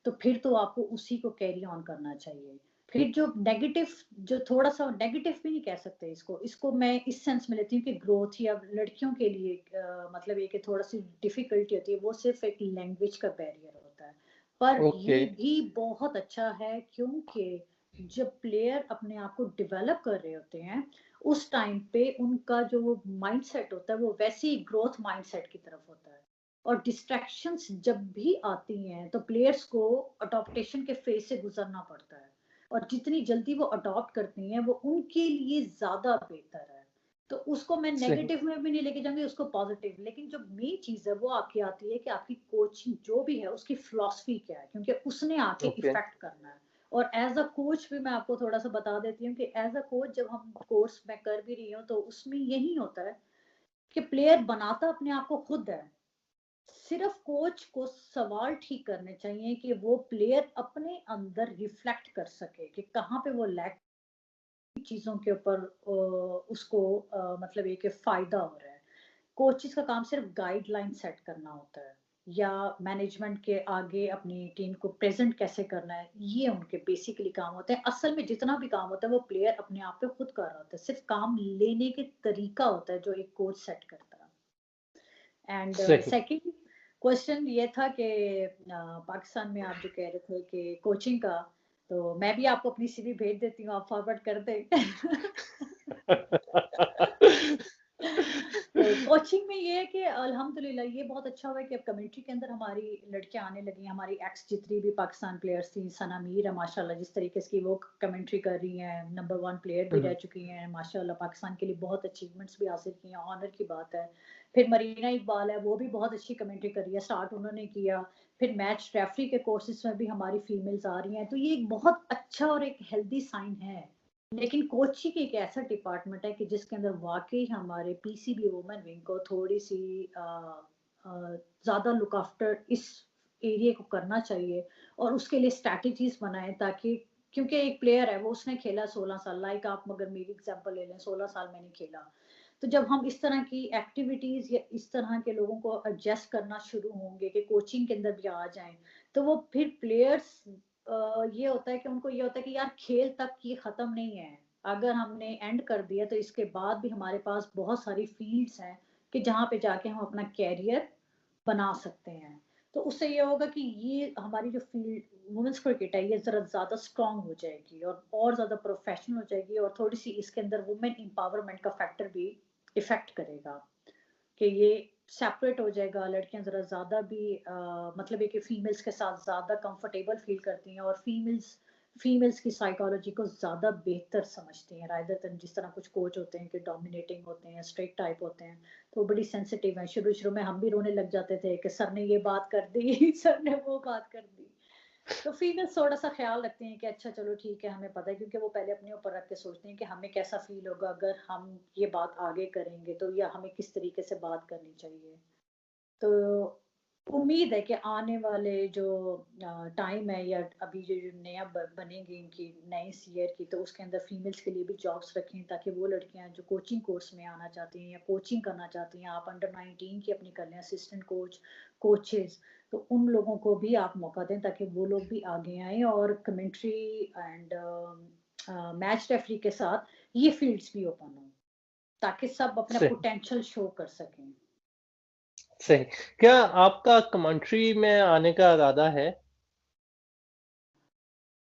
तो फिर तो आपको उसी को कैरी ऑन करना चाहिए। फिर जो नेगेटिव, जो थोड़ा-सा नेगेटिव भी नहीं कह सकते इसको, इसको मैं इस सेंस में लेती हूँ कि ग्रोथ या लड़कियों के लिए मतलब ये कि थोड़ा-सी डिफ़िकल्टी होती है, वो सिर्फ़ एक लैंग्वेज का बैरियर होता है। पर ओके। ये भी बहुत अच्छा है क्योंकि जब प्लेयर अपने आप को डेवलप कर रहे होते हैं, उस टाइम पे उनका जो माइंडसेट होता है, वो वैसे ही ग्रोथ माइंडसेट की तरफ होता है। और डिस्ट्रैक्शंस जब भी आती हैं तो प्लेयर्स को अडॉप्टेशन के फेज से गुजरना पड़ता है और जितनी जल्दी वो अडॉप्ट करती हैं वो उनके लिए ज्यादा बेहतर है। तो उसको मैं सही। नेगेटिव में भी नहीं लेके जाऊंगी, उसको पॉजिटिव। लेकिन जो मेन चीज है वो आपकी आती है कि आपकी कोचिंग जो भी है उसकी फिलॉसफी क्या है, क्योंकि उसने आके ओके। इफेक्ट करना है। और एज अ कोच भी मैं आपको थोड़ा सा बता देती हूँ कि एज अ कोच जब हम कोर्स में कर भी रही हूँ तो उसमें यही होता है कि प्लेयर बनाता अपने आप को खुद है, सिर्फ कोच को सवाल ठीक करने चाहिए कि वो प्लेयर अपने अंदर रिफ्लेक्ट कर सके कि कहाँ पे वो लैक चीजों के ऊपर उसको मतलब ये कि फायदा हो रहा है। कोचेस का काम सिर्फ गाइडलाइन सेट करना होता है या मैनेजमेंट के आगे अपनी टीम को प्रेजेंट कैसे करना है, ये उनके बेसिकली काम होते हैं। असल में जितना भी काम होता है वो प्लेयर अपने आप पे खुद कर रहा होता है, सिर्फ काम लेने के तरीका होता है जो एक कोच सेट करता है। एंड सही। सेकंड क्वेश्चन ये था कि पाकिस्तान में आप जो कह रहे थे कि कोचिंग का, तो मैं भी आपको अपनी सीवी भेज देती हूँ, आप फॉरवर्ड कर दें। तो कोचिंग में ये है कि अल्हम्दुलिल्लाह ये बहुत अच्छा हुआ है कि अब कमेंट्री के अंदर हमारी लड़कियां आने लगी हैं। हमारी एक्स जितनी भी पाकिस्तान प्लेयर्स थी, सना मीर है माशाल्लाह, जिस तरीके से वो कमेंट्री कर रही हैं, नंबर 1 प्लेयर भी रह चुकी हैं माशाल्लाह, पाकिस्तान के लिए बहुत अचीवमेंट्स भी हासिल की हैं, ऑनर की बात है। फिर मरीना इकबाल है, वो भी बहुत अच्छी कमेंट्री कर रही है, स्टार्ट उन्होंने किया। फिर मैच रेफरी के कोर्सेज में भी हमारी फीमेल्स आ रही हैं, तो ये एक बहुत अच्छा और एक हेल्दी साइन है। लेकिन कोचिंग एक ऐसा डिपार्टमेंट है कि जिसके अंदर वाकई हमारे पीसीबी वुमेन विंग को थोड़ी सी ज्यादा लुक आफ्टर इस एरिया को करना चाहिए और उसके लिए स्ट्रैटेजीज बनाएं, ताकि क्योंकि एक प्लेयर है वो उसने खेला 16 साल, लाइक आप मगर मेरी एग्जांपल ले लें, 16 साल मैंने खेला। तो जब हम इस तरह की एक्टिविटीज या इस तरह के लोगों को एडजस्ट करना शुरू होंगे कि कोचिंग के अंदर भी आ जाएं, तो वो फिर प्लेयर्स ये होता है कि उनको ये होता है कि यार खेल तक ये खत्म नहीं है। अगर हमने एंड कर दिया तो इसके बाद भी हमारे पास बहुत सारी फील्ड्स हैं कि जहाँ पे जाके हम अपना कैरियर बना सकते हैं। तो उससे ये होगा कि ये हमारी जो फील्ड वुमेन्स क्रिकेट है ये ज़रा ज़्यादा स्ट्रॉन्ग हो जाएगी और ज़्यादा प्रोफेशनल हो जाएगी, और थोड़ी-सी इसके अंदर वुमेन एम्पावरमेंट का फैक्टर भी इफ़ेक्ट करेगा। कि ये सेपरेट हो जाएगा, लड़कियां जरा ज्यादा भी मतलब है कि फीमेल्स के साथ ज्यादा कंफर्टेबल फील करती हैं और फीमेल्स फीमेल्स की साइकोलॉजी को ज्यादा बेहतर समझती हैं रादर देन जिस तरह कुछ कोच होते हैं कि डोमिनेटिंग होते हैं, स्ट्रिक्ट टाइप होते हैं, तो वो बड़ी सेंसिटिव हैं। शुरू शुरू में हम भी रोने लग जाते थे कि सर ने ये बात कर दी सर ने वो बात कर दी। तो फीमेल्स थोड़ा-सा ख़्याल रखती हैं कि अच्छा चलो ठीक है, हमें पता है, क्योंकि वो पहले अपने ऊपर रख के सोचती हैं कि हमें कैसा फ़ील होगा अगर हम ये बात आगे करेंगे, तो या हमें किस तरीके से बात करनी चाहिए। तो उम्मीद है कि आने वाले जो टाइम है या अभी जो नया बनेगी इनकी नई सीयर की, तो उसके अंदर फीमेल्स के लिए भी जॉब्स रखें ताकि वो लड़कियां जो कोचिंग कोर्स में आना चाहती हैं या कोचिंग करना चाहती हैं, आप अंडर 19 की अपनी कर लें असिस्टेंट कोच, कोचेस, तो उन लोगों को भी आप मौका दें ताकि वो लोग भी आगे आएं और कमेंट्री एंड मैच रेफरी के साथ ये फील्ड्स भी ओपन हो ताकि सब अपना सही। पोटेंशियल शो कर सकें। सही। क्या आपका कमेंट्री में आने का इरादा है?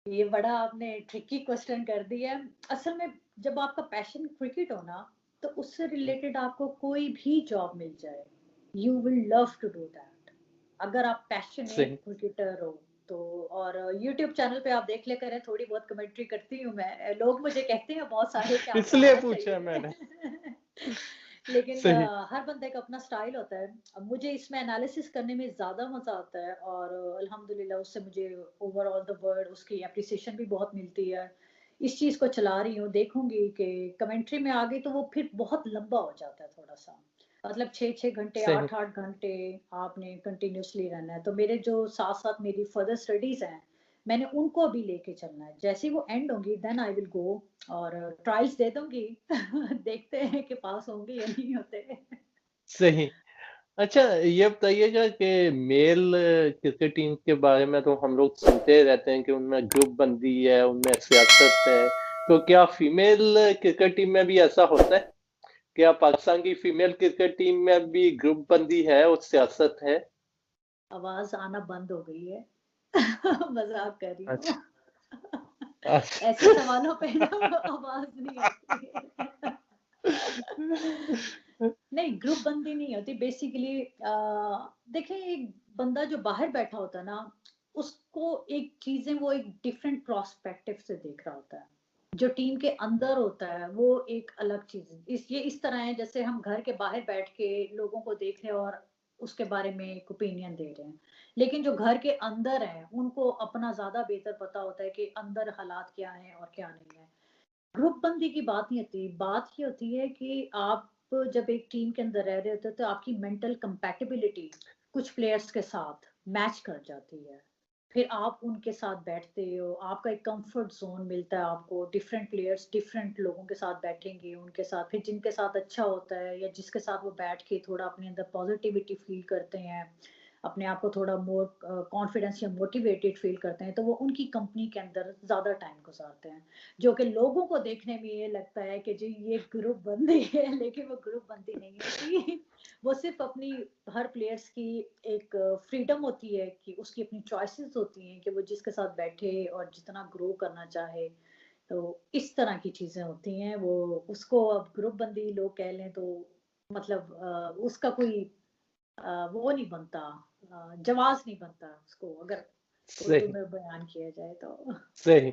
ये बड़ा आपने ट्रिकी क्वेश्चन कर दिया है। असल में जब आपका पैशन क्रिकेट हो ना, तो उससे रिलेटेड आपको कोई भी जॉब मिल जाए, you will love to do that. अगर आप पैशनेट सही। क्रिकेटर हो तो। और यूट्यूब चैनल पे आप देख ले करें, थोड़ी बहुत कमेंट्री करती हूँ मैं। लोग मुझे कहते हैं बहुत सारे कि आपको इसलिए आना पूछा मैंने। चाहिए। लेकिन सही। हर बंदे का अपना स्टाइल होता है। अब मुझे इसमें एनालिसिस करने में ज़्यादा मज़ा आता है और अल्हम्दुलिल्लाह उससे मुझे ओवरऑल द वर्ल्ड उसकी एप्रिसिएशन भी बहुत मिलती है। इस चीज़ को चला रही हूँ, देखूँगी कि कमेंट्री में आ गई तो वो फिर बहुत लंबा हो जाता है थोड़ा-सा। मतलब 6-6 घंटे, सही। 8-8 घंटे आपने कंटिन्यूअसली रहना है। तो मेरे जो साथ-साथ मेरी फर्दर स्टडीज़ हैं, मैंने उनको अभी लेके चलना है। जैसे ही वो एंड होंगी देन आई विल गो और ट्रायल्स दे दूँगी। देखते हैं कि पास होंगे या नहीं होते। सही। अच्छा, ये बताइएगा कि मेल क्रिकेट टीम के बारे में तो हम लोग सुनते रहते हैं कि उनमें ग्रुप बंदी है, उनमें सियासत है। तो क्या फीमेल क्रिकेट टीम में भी ऐसा होता है? क्या पाकिस्तान की फीमेल क्रिकेट टीम में भी ग्रुप बंदी है और सियासत है? आवाज़ आना बंद हो गई है। मज़ाक कर रही हूँ। अच्छा। अच्छा। ऐसे सवालों पे ना आवाज़ नहीं आती है। नहीं, ग्रुप बंदी नहीं होती बेसिकली। देखिए एक बंदा जो बाहर बैठा होता है ना, उसको एक चीज़ें वो एक डिफरेंट पर्सपेक्टिव से देख रहा होता है। जो टीम के अंदर होता है वो एक अलग चीज़ है। ये इस तरह है जैसे हम घर के बाहर बैठ के लोगों को देख रहे हैं और उसके बारे में एक ओपिनियन दे रहे हैं। लेकिन जो घर के अंदर हैं, उनको अपना ज़्यादा बेहतर पता होता है कि अंदर हालात क्या हैं और क्या नहीं है। ग्रुप बंदी की बात नहीं होती, बात ये होती है कि आप जब एक टीम के अंदर रह रहे होते हो तो आपकी मेंटल कंपैटिबिलिटी कुछ प्लेयर्स के साथ मैच कर जाती है। फिर आप उनके साथ बैठते हो, आपका एक कंफर्ट ज़ोन मिलता है आपको, डिफरेंट प्लेयर्स डिफरेंट लोगों के साथ बैठेंगे, उनके साथ फिर जिनके साथ अच्छा होता है या जिसके साथ वो बैठ के थोड़ा अपने अंदर पॉजिटिविटी फ़ील करते हैं, अपने आप को थोड़ा मोर कॉन्फिडेंस या मोटिवेटेड फ़ील करते हैं, तो वो उनकी कंपनी के अंदर ज़्यादा टाइम गुज़ारते हैं। जो कि लोगों को देखने में ये लगता है कि जी ये ग्रुप बंदी है, लेकिन वो ग्रुप बंदी नहीं होती। वो सिर्फ़ अपनी हर प्लेयर्स की एक फ्रीडम होती है कि उसकी अपनी चॉइसेस होती हैं कि वो जिसके साथ बैठे और जितना ग्रो करना चाहे। तो इस तरह की चीज़ें होती हैं, वो उसको अब ग्रुप बंदी लोग कह लें तो मतलब उसका कोई वो नहीं बनता, जवाब नहीं बनता उसको अगर उर्दू सही, में बयान किया जाए तो। सही।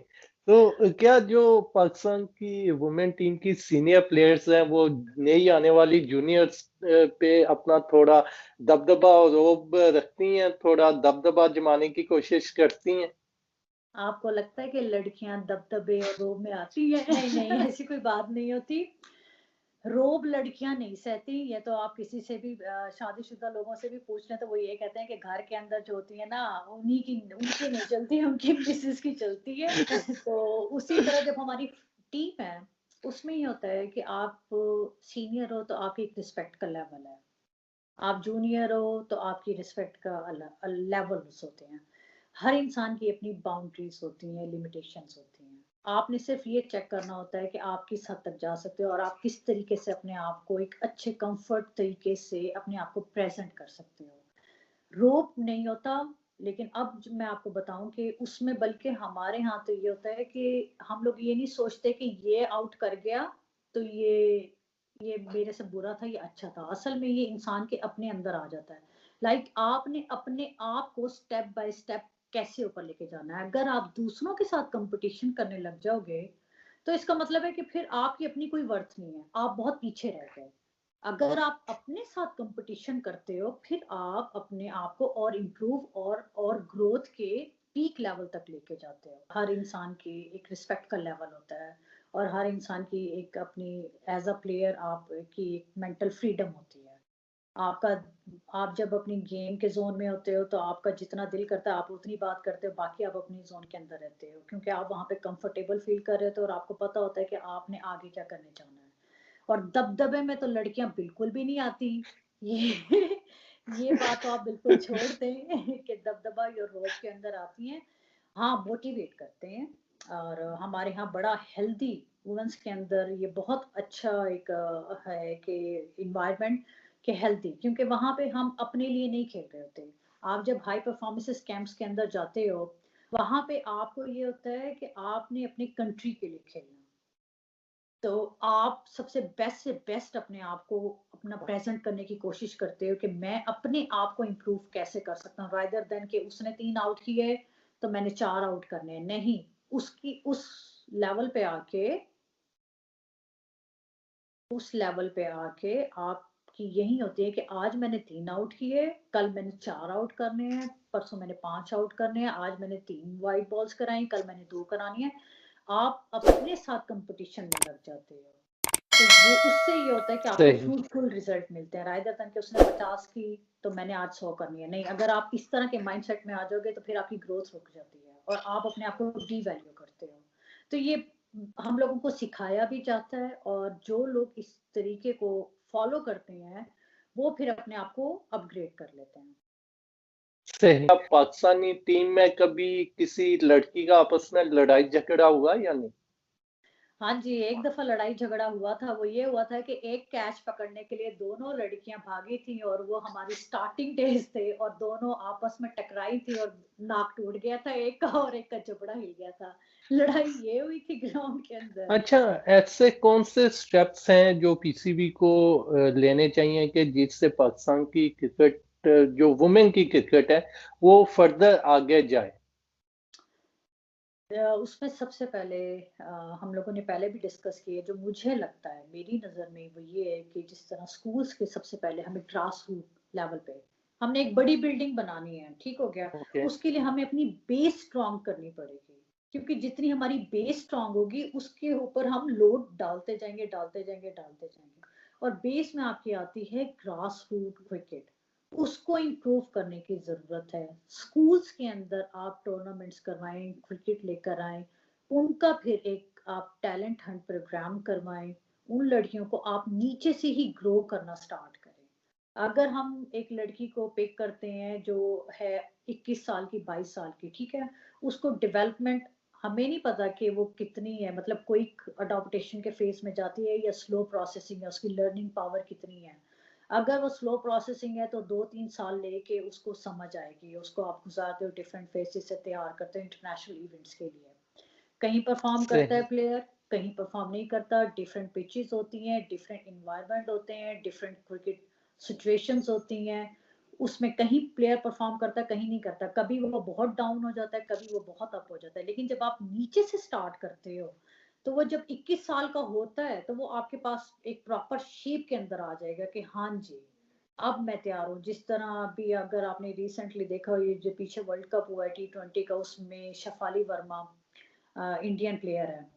तो क्या जो पाकिस्तान की वुमेन टीम की सीनियर प्लेयर्स हैं, वो नई आने वाली जूनियर्स पे अपना थोड़ा दबदबा और रौब रखती हैं, थोड़ा दबदबा जमाने की कोशिश करती हैं? आपको लगता है कि लड़कियां दबदबे और रोब में आती हैं? नहीं, नहीं, ऐसी कोई बात नहीं होती। रोब लड़कियां नहीं सहती, ये तो आप किसी से भी शादीशुदा लोगों से भी पूछ लें तो वो ये कहते हैं कि घर के अंदर जो होती है ना, उनकी नहीं चलती है, उनकी मिसेस की चलती है। तो उसी तरह जब हमारी टीम है, उसमें ये होता है कि आप सीनियर हो तो आपकी एक रिस्पेक्ट का लेवल है। आप जूनियर हो तो आपकी रिस्पेक्ट का लेवल्स होते हैं। हर इंसान की अपनी बाउंड्रीज होती हैं, लिमिटेशंस होती हैं। आपने सिर्फ ये चेक करना होता है कि आप किस हद तक जा सकते हो और आप किस तरीके से अपने आप को एक अच्छे कंफर्ट तरीके से अपने आप को प्रेजेंट कर सकते हो। रोप नहीं होता, लेकिन अब मैं आपको बताऊं कि उसमें बल्कि हमारे यहाँ तो ये होता है कि हम लोग ये नहीं सोचते कि ये आउट कर गया तो ये मेरे से बुरा था, ये अच्छा था। असल में ये इंसान के अपने अंदर आ जाता है। लाइक आपने अपने आप को स्टेप बाय स्टेप कैसे ऊपर लेके जाना है। अगर आप दूसरों के साथ कंपटीशन करने लग जाओगे तो इसका मतलब है कि फिर आपकी अपनी कोई वर्थ नहीं है, आप बहुत पीछे रह गए। अगर आप अपने साथ कंपटीशन करते हो, फिर आप अपने आप को और इम्प्रूव और ग्रोथ के पीक लेवल तक लेके जाते हो। हर इंसान की एक रिस्पेक्ट का लेवल होता है और हर इंसान की एक अपनी एज अ प्लेयर आप की एक मेंटल फ्रीडम होती है। आपका आप जब अपनी गेम के ज़ोन में होते हो तो आपका जितना दिल करता है आप उतनी बात करते हो, बाकी आप अपनी ज़ोन के अंदर रहते हो क्योंकि आप वहाँ पे कंफर्टेबल फील कर रहे हो और आपको पता होता है कि आपने आगे क्या करने जाना है। और दबदबे में तो लड़कियाँ बिल्कुल भी नहीं आती। ये ये बात तो आप बिल्कुल छोड़ दें कि दबदबा या रौब के अंदर आती हैं। हाँ, मोटिवेट करते हैं और हमारे यहाँ बड़ा हेल्दी वुमेन्स के अंदर ये बहुत अच्छा एक है कि एनवायरनमेंट कि हेल्दी, क्योंकि वहाँ पे हम अपने लिए नहीं खेल रहे होते। आप जब हाई परफॉर्मेंस कैंप्स के अंदर जाते हो, वहाँ पे आपको ये होता है कि आपने अपनी कंट्री के लिए खेलना। तो आप सबसे बेस्ट से बेस्ट अपने आप को अपना प्रेज़ेंट करने की कोशिश करते हो कि मैं अपने आप को इम्प्रूव कैसे कर सकता हूँ, रादर देन कि उसने 3 आउट किए, तो मैंने 4 आउट करने हैं। नहीं, उसकी लेवल पे आके उस लेवल पे आके आपकी यही होती है कि आज मैंने 3 आउट किए, कल मैंने 4 आउट करने हैं, परसों मैंने 5 आउट करने हैं, आज मैंने 3 व्हाइट बॉल्स कराई, कल मैंने 2 करानी है। आप अपने साथ कॉम्पिटिशन में लग जाते हो। तो वो उससे ये होता है कि आपको सही। फ्रूटफुल रिजल्ट मिलते हैं, रादर देन कि उसने 50 की तो मैंने आज 100 करनी है। नहीं, अगर आप इस तरह के माइंडसेट में आ जाओगे तो फिर आपकी ग्रोथ रुक जाती है और आप अपने आप को डीवैल्यू करते हो। तो ये हम लोगों को सिखाया भी जाता है और जो लोग इस तरीके को फॉलो करते हैं, वो फिर अपने आप को अपग्रेड कर लेते हैं। सही। अब पाकिस्तानी टीम में कभी किसी लड़की का आपस में लड़ाई झगड़ा हुआ या नहीं? हाँ जी, एक दफ़ा लड़ाई-झगड़ा हुआ था, वो ये हुआ था कि एक कैच पकड़ने के लिए दोनों लड़कियाँ भागी थीं और वो हमारी स्टार्टिंग डेज़ थे और दोनों आपस में टकराई थी और नाक टूट गया था एक का और एक का जबड़ा हिल गया था। लड़ाई ये हुई थी ग्राउंड के अंदर। अच्छा, ऐसे कौन से स्टेप्स हैं जो पीसीबी को लेने चाहिए कि जिससे पाकिस्तान की क्रिकेट, जो वुमेन की क्रिकेट है, वो फर्दर आगे जाए? उसमें सबसे पहले हम लोगों ने पहले भी डिस्कस किए, जो मुझे लगता है मेरी नज़र में वो ये है कि जिस तरह स्कूल्स के सबसे पहले हमें ग्रास रूट लेवल पे हमने एक बड़ी बिल्डिंग बनानी है, ठीक हो गया। ओके। उसके लिए हमें अपनी बेस स्ट्रांग करनी पड़ेगी, क्योंकि जितनी हमारी बेस स्ट्रांग होगी उसके ऊपर हम लोड डालते जाएंगे, डालते जाएंगे, डालते जाएंगे। और बेस में आपकी आती है ग्रास रूट क्रिकेट। उसको इम्प्रूव करने की ज़रूरत है। स्कूल्स के अंदर आप टूर्नामेंट्स करवाएँ, क्रिकेट लेकर आएँ, उनका फिर एक आप टैलेंट हंट प्रोग्राम करवाएँ, उन लड़कियों को आप नीचे से ही ग्रो करना स्टार्ट करें। अगर हम एक लड़की को पिक करते हैं जो है 21 साल की, 22 साल की, ठीक है? उसको डेवलपमेंट हमें नहीं पता कि वो कितनी है, मतलब क्विक अडॉप्टेशन के फेज़ में जाती है या स्लो प्रोसेसिंग है, उसकी लर्निंग पावर कितनी है। अगर वो स्लो प्रोसेसिंग है तो 2-3 साल लेके उसको समझ आएगी, उसको आप गुज़ारते हो डिफरेंट फेसेस से तैयार करते हो इंटरनेशनल इवेंट्स के लिए। कहीं परफ़ॉर्म करता है सही। प्लेयर, कहीं परफ़ॉर्म नहीं करता, डिफरेंट पिचेज़ होती हैं, डिफरेंट एनवायरनमेंट होते हैं, डिफरेंट क्रिकेट सिचुएशंस होती हैं, उसमें कहीं प्लेयर परफ़ॉर्म करता है, कहीं नहीं करता। कभी वो बहुत डाउन हो जाता है, कभी वो बहुत अप हो जाता है। लेकिन जब आप नीचे से स्टार्ट करते हो, तो वो जब 21 साल का होता है, तो वो आपके पास एक प्रॉपर शेप के अंदर आ जाएगा कि हाँ जी, अब मैं तैयार हूँ। जिस तरह अभी अगर आपने रिसेंटली देखा हो, ये जो पीछे वर्ल्ड कप हुआ है टी20 का, उसमें शफाली वर्मा इंडियन प्लेयर है।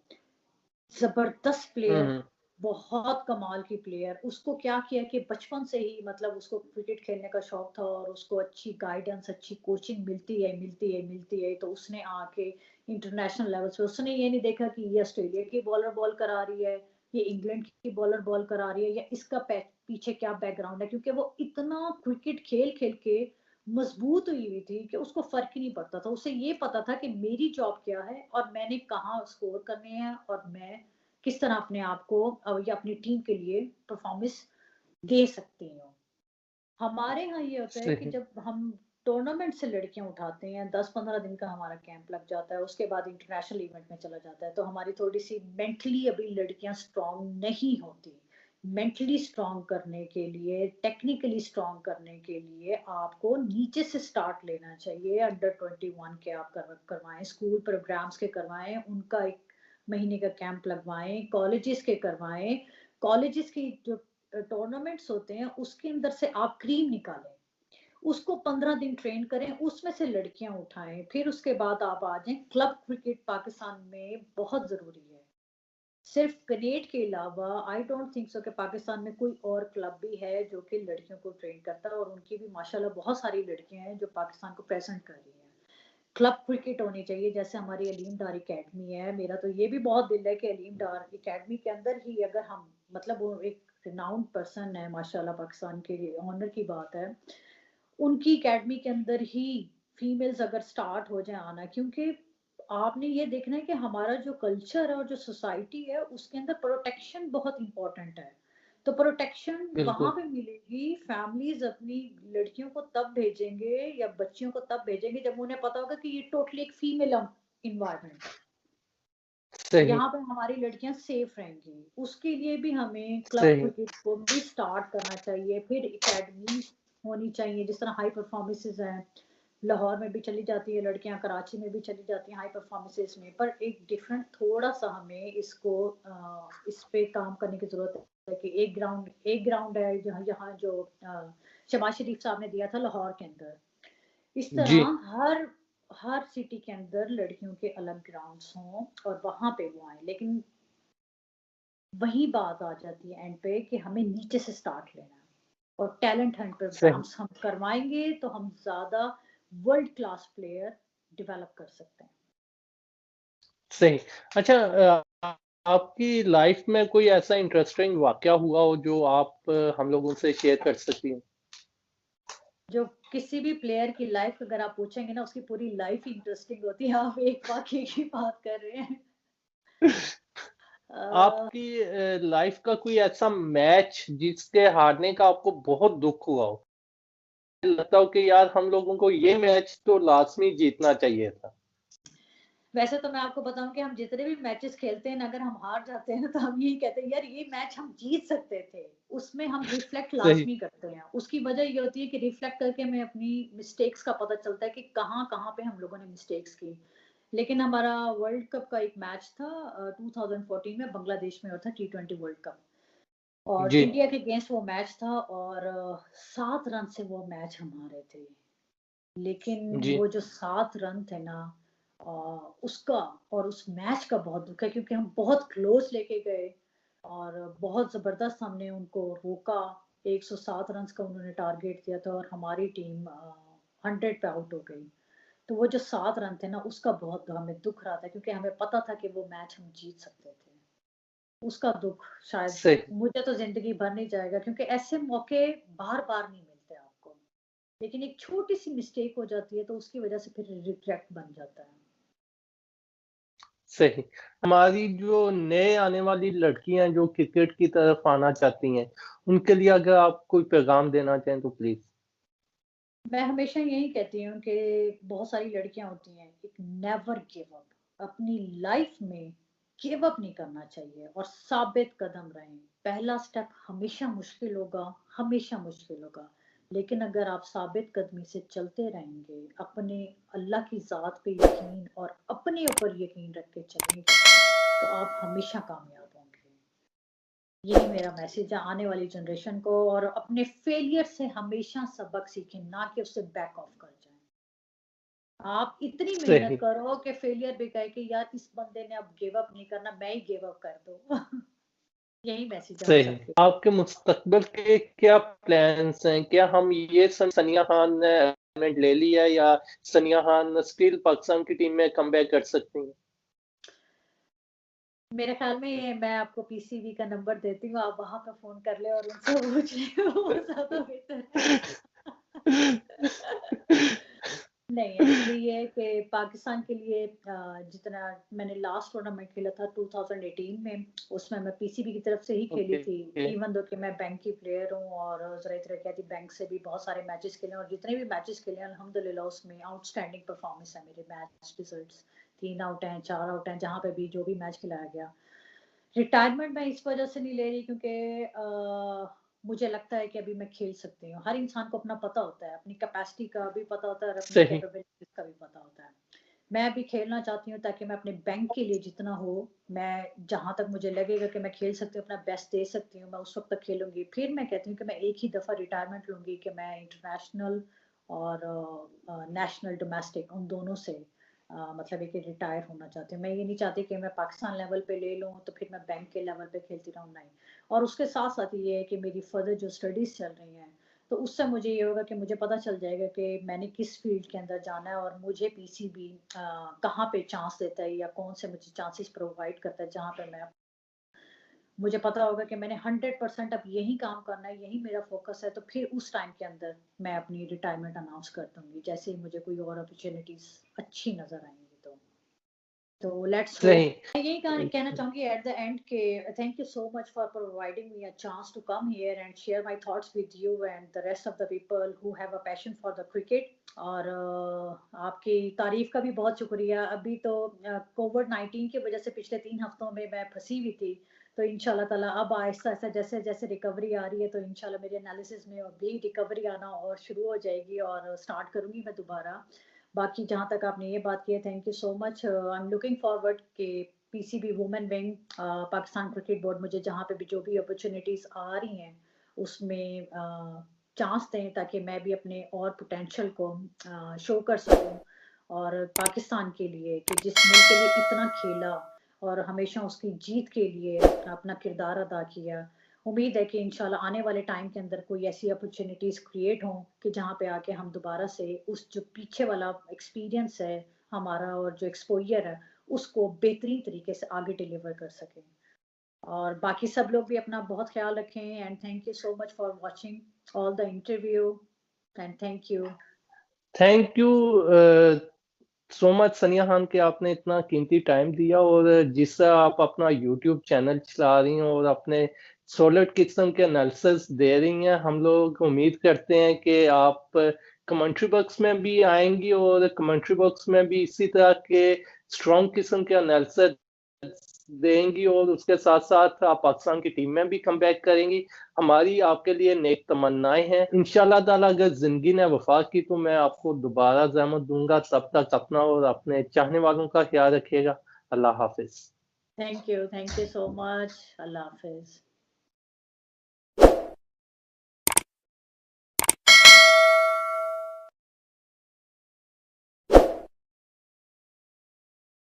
ज़बरदस्त हुँ, प्लेयर, हुँ। बहुत कमाल की प्लेयर। उसको क्या किया कि बचपन से ही मतलब उसको क्रिकेट खेलने का शौक था और उसको अच्छी गाइडेंस, अच्छी कोचिंग मिलती है, तो उसने आके इंटरनेशनल लेवल पे उसने ये नहीं देखा कि ये ऑस्ट्रेलिया की बॉलर बॉल करा रही है, ये इंग्लैंड की बॉलर बॉल करा रही है या इसका पीछे क्या बैकग्राउंड है, क्योंकि वो इतना क्रिकेट खेल-खेल के मजबूत हुई हुई थी कि उसको फ़र्क ही नहीं पड़ता था। उसे ये पता था कि मेरी जॉब क्या है और मैंने कहाँ स्कोर करने हैं और मैं किस तरह अपने आप को या अपनी टीम के लिए परफॉर्मेंस दे सकती हूँ। हमारे यहाँ ये होता है कि सही। जब हम टूर्नामेंट से लड़कियां उठाते हैं, 10-15 दिन का हमारा कैंप लग जाता है, उसके बाद इंटरनेशनल इवेंट में चला जाता है, तो हमारी थोड़ी सी मेंटली अभी लड़कियां स्ट्रांग नहीं होती। मेंटली स्ट्रांग करने के लिए, टेक्निकली स्ट्रांग करने के लिए आपको नीचे से स्टार्ट लेना चाहिए। अंडर 21 के आप करवाएं, स्कूल प्रोग्राम्स के करवाएं, उनका एक महीने का कैंप लगवाएं, कॉलेजेस के करवाएं। कॉलेजेस की जो टूर्नामेंट्स होते हैं उसके अंदर से आप क्रीम निकालें, उसको 15 दिन ट्रेन करें, उसमें से लड़कियां उठाएं, फिर उसके बाद आप आ जाएं। क्लब क्रिकेट पाकिस्तान में बहुत जरूरी है। सिर्फ ग्रेनेड के अलावा आई डोंट थिंक सो कि पाकिस्तान में कोई और क्लब भी है जो कि लड़कियों को ट्रेन करता है, और उनकी भी माशाल्लाह बहुत सारी लड़कियां हैं जो पाकिस्तान को प्रेजेंट कर रही हैं। क्लब क्रिकेट होनी चाहिए, जैसे हमारी अलीम डार एकेडमी है। मेरा तो ये भी बहुत दिल है कि अलीम डार एकेडमी के अंदर ही अगर हम, मतलब वो एक रिनाउंड पर्सन है माशाल्लाह, पाकिस्तान के लिए ऑनर की बात है, उनकी एकेडमी के अंदर ही फीमेल्स अगर स्टार्ट हो जाए आना, क्योंकि आपने ये देखना है कि हमारा जो कल्चर है और जो सोसाइटी है उसके अंदर प्रोटेक्शन बहुत इंपॉर्टेंट है। तो प्रोटेक्शन वहां बिल्कुल। पे मिलेगी, फैमिलीज अपनी लड़कियों को तब भेजेंगे या बच्चियों को तब भेजेंगे जब उन्हें पता होगा कि ये टोटली एक फीमेल इन्वायरमेंट है, सही। यहाँ पे हमारी लड़कियां सेफ रहेंगी। उसके लिए भी हमें क्लब सही। क्रिकेट को भी स्टार्ट करना चाहिए, फिर एकेडमी होनी चाहिए। जिस तरह हाई परफॉर्मेंसेज हैं, लाहौर में भी चली जाती है लड़कियां, कराची में भी चली जाती हैं हाई परफॉर्मेंसेज में, पर एक डिफरेंट थोड़ा सा हमें इसको इस पे काम करने की जरूरत है कि एक ग्राउंड है जहाँ यहाँ जो शहबाज शरीफ साहब ने दिया था लाहौर के अंदर, इस जी। तरह हर हर सिटी के अंदर लड़कियों के अलग ग्राउंड्स हों और वहां पे वो आए। लेकिन वही बात आ जाती है एंड पे कि हमें नीचे से स्टार्ट लेना है, और टैलेंट हंट सही। प्रोग्राम्स हम करवाएंगे तो हम ज्यादा वर्ल्ड क्लास प्लेयर डेवलप कर सकते हैं। सही। अच्छा, आपकी लाइफ में कोई ऐसा इंटरेस्टिंग वाक़या हुआ हो जो आप हम लोगों से शेयर कर सकती हैं? जो किसी भी प्लेयर की लाइफ अगर आप पूछेंगे ना, उसकी पूरी लाइफ इंटरेस्टिंग होती है। आप एक वाकये की बात कर रहे हैं। अ, आपकी लाइफ का कोई ऐसा मैच जिसके हारने का आपको बहुत दुःख हुआ हो? लगता हो कि यार हम लोगों को ये मैच तो लाज़मी जीतना चाहिए था। वैसे तो मैं आपको बताऊँ कि हम जितने भी मैचेस खेलते हैं ना, अगर हम हार जाते हैं ना, तो हम यही कहते हैं यार ये मैच हम जीत सकते थे। उसमें हम रिफ्लेक्ट सही। लाज़मी करते हैं। उसकी वजह ये होती है कि रिफ्लेक्ट करके हमें अपनी मिस्टेक्स का पता चलता है कि कहाँ-कहाँ पे हम लोगों ने मिस्टेक्स की। लेकिन हमारा वर्ल्ड कप का एक मैच था 2014 में बांग्लादेश में हुआ था टी20 वर्ल्ड कप, और जी। इंडिया के अगेंस्ट वो मैच था, और 7 रन से वो मैच हम हारे थे। लेकिन जी। वो जो 7 रन थे ना, अ, उसका और उस मैच का बहुत दुःख है, क्योंकि हम बहुत क्लोज़ लेके गए और बहुत ज़बरदस्त हमने उनको रोका। 107 रन का उन्होंने टारगेट दिया था और हमारी टीम 100 पे आउट हो गई। तो वो जो 7 रन थे ना, उसका बहुत हमें दुख रहा था क्योंकि हमें पता था कि वो मैच हम जीत सकते थे। उसका दुख शायद सही मुझे तो ज़िंदगी भर नहीं जाएगा क्योंकि ऐसे मौके बार-बार नहीं मिलते आपको। लेकिन एक छोटी-सी मिस्टेक हो जाती है तो उसकी वज़ह से फिर रिग्रेट बन जाता है। सही। हमारी जो नए आने वाली लड़कियां जो क्रिकेट की तरफ आना चाहती हैं, उनके लिए अगर आप कोई पैगाम देना चाहें तो प्लीज। मैं हमेशा यही कहती हूँ कि बहुत सारी लड़कियाँ होती हैं, एक नेवर गिव अप। अपनी लाइफ में गिव अप नहीं करना चाहिए और साबित कदम रहें। पहला स्टेप हमेशा मुश्किल होगा। लेकिन अगर आप साबित कदमी से चलते रहेंगे, अपने अल्लाह की ज़ात पे यकीन और अपने ऊपर यकीन रख के चलेंगे, तो आप हमेशा कामयाब होंगे। यही मेरा मैसेज है आने वाली जनरेशन को और अपने फेलियर से हमेशा सबक सीखें, ना कि उससे बैक ऑफ कर जाएँ। आप इतनी मेहनत सही करो कि फेलियर भी कहे कि यार इस बंदे ने अब गिव अप नहीं करना, मैं ही गिव अप कर दूँ। यही मैसेज है आप सही। सबके। आपके मुस्तकबिल के क्या प्लान्स हैं? क्या हम ये सनिया खान ने रिटायरमेंट ले लिया या सनिया खान स्टिल पाकिस्तान की टीम में कमबैक कर सकती हैं? मेरे ख़्याल में ये मैं आपको पीसीबी का नंबर देती हूँ, आप वहाँ पे फ़ोन कर लें और उनसे पूछ लें, वो ज़्यादा बेहतर है। नहीं, एक्चुअली ये है कि पाकिस्तान के लिए जितना मैंने लास्ट टूर्नामेंट खेला था 2018 में, उसमें मैं पीसीबी की तरफ से ही खेली ओके, थी। इवन दो कि मैं बैंक की प्लेयर हूँ और ज़रा-ज़रा कहती बैंक से भी बहुत सारे मैचेस खेले और जितने भी मैचेस खेले हैं अल्हम्दुलिल्लाह उसमें आउटस्टैंडिंग परफॉर्मेंस है मेरे मैच रिजल्ट्स 3 आउट हैं, 4 आउट हैं, जहाँ पे भी जो भी मैच खिलाया गया। रिटायरमेंट मैं इस वजह से नहीं ले रही क्योंकि मुझे लगता है कि अभी मैं खेल सकती हूँ। हर इंसान को अपना पता होता है, अपनी कैपेसिटी का भी पता होता है और अपनी सही कैपेबिलिटीज़ का भी पता होता है। मैं अभी खेलना चाहती हूँ ताकि मैं अपने बैंक के लिए जितना हो, मैं जहाँ तक मुझे लगेगा कि मैं खेल सकती हूँ, अपना बेस्ट दे सकती हूँ, मैं उस वक़्त तक खेलूँगी। फिर मैं कहती हूँ कि मैं एक ही दफ़ा रिटायरमेंट लूँगी कि मैं इंटरनेशनल और नेशनल डोमेस्टिक उन दोनों से मतलब है कि रिटायर होना चाहती हूँ। मैं ये नहीं चाहती कि मैं पाकिस्तान लेवल पे ले लूँ, तो फिर मैं बैंक के लेवल पे खेलती रहूँ, नहीं। और उसके साथ-साथ ये है कि मेरी फर्दर जो स्टडीज़ चल रही हैं, तो उससे मुझे ये होगा कि मुझे पता चल जाएगा कि मैंने किस फ़ील्ड के अंदर जाना है और मुझे पीसीबी कहाँ पे चांस देता है या कौन से मुझे चांसेस प्रोवाइड करता है, जहाँ पे मैं मुझे पता होगा कि मैंने 100% अब यही काम करना है, यही मेरा फ़ोकस है, तो फिर उस टाइम के अंदर मैं अपनी रिटायरमेंट अनाउंस कर दूँगी, जैसे ही मुझे कोई और अपॉर्च्युनिटीज़ अच्छी नज़र आएँगी तो। तो लेट्स होप सही। मैं यही कहना चाहूँगी एट द एंड कि thank you so much for providing me a chance to come here and share my thoughts with you and the rest of the people who have a passion for the cricket और आपकी तारीफ का भी बहुत शुक्रिया। अभी तो कोविड-19 की वजह से पिछले 3 हफ्तों में मैं फँसी हुई थी, तो इंशाल्लाह ताला अब आहिस्ता-आहिस्ता जैसे-जैसे रिकवरी आ रही है, तो इंशाल्लाह मेरे एनालिसिस में भी रिकवरी आना और शुरू हो जाएगी और स्टार्ट करूँगी मैं दोबारा। बाकी जहाँ तक आपने ये बात की है thank you so much I am looking forward कि PCB women wing Pakistan cricket board मुझे जहाँ पे भी जो भी अपॉर्चुनिटीज आ रही हैं उसमें चांस दें ताकि मैं भी अपने और पोटेंशियल को शो कर सकूं और पाकिस्तान के लिए कि जिस मुल्क के लिए इतना खेला और हमेशा उसकी जीत के लिए अपना किरदार अदा किया उम्मीद है कि इंशाल्लाह आने वाले टाइम के अंदर कोई ऐसी अपॉर्चुनिटीज़ क्रिएट हों कि जहाँ पे आके हम दोबारा से उस जो पीछे वाला एक्सपीरियंस है हमारा और जो एक्सपोज़र है, उसको बेहतरीन तरीके से आगे डिलीवर कर सकें। और बाकी सब लोग भी अपना बहुत ख़्याल रखें and thank you so much for watching all the interview and thank you. Thank you so much सनिया खान कि आपने इतना कीमती टाइम दिया और जिससे आप अपना यूट्यूब चैनल चला रही हैं और अपने सॉलिड किस्म के एनालिसिस दे रही हैं। हम लोग उम्मीद करते हैं कि आप कमेंट्री बॉक्स में भी आएंगी और कमेंट्री बॉक्स में भी इसी तरह के स्ट्रॉन्ग किस्म के एनालिसिस देंगी और उसके साथ साथ आप पाकिस्तान की टीम में भी कमबैक करेंगी। हमारी आपके लिए नेक तमन्नाएं हैं। इंशाल्लाह ताला अगर जिंदगी ने वफा की तो मैं आपको दोबारा ज़हमत दूंगा। तब तक अपना और अपने चाहने वालों का ख्याल रखिएगा। अल्लाह हाफिज। Thank you so much. अल्लाह हाफ़िज़।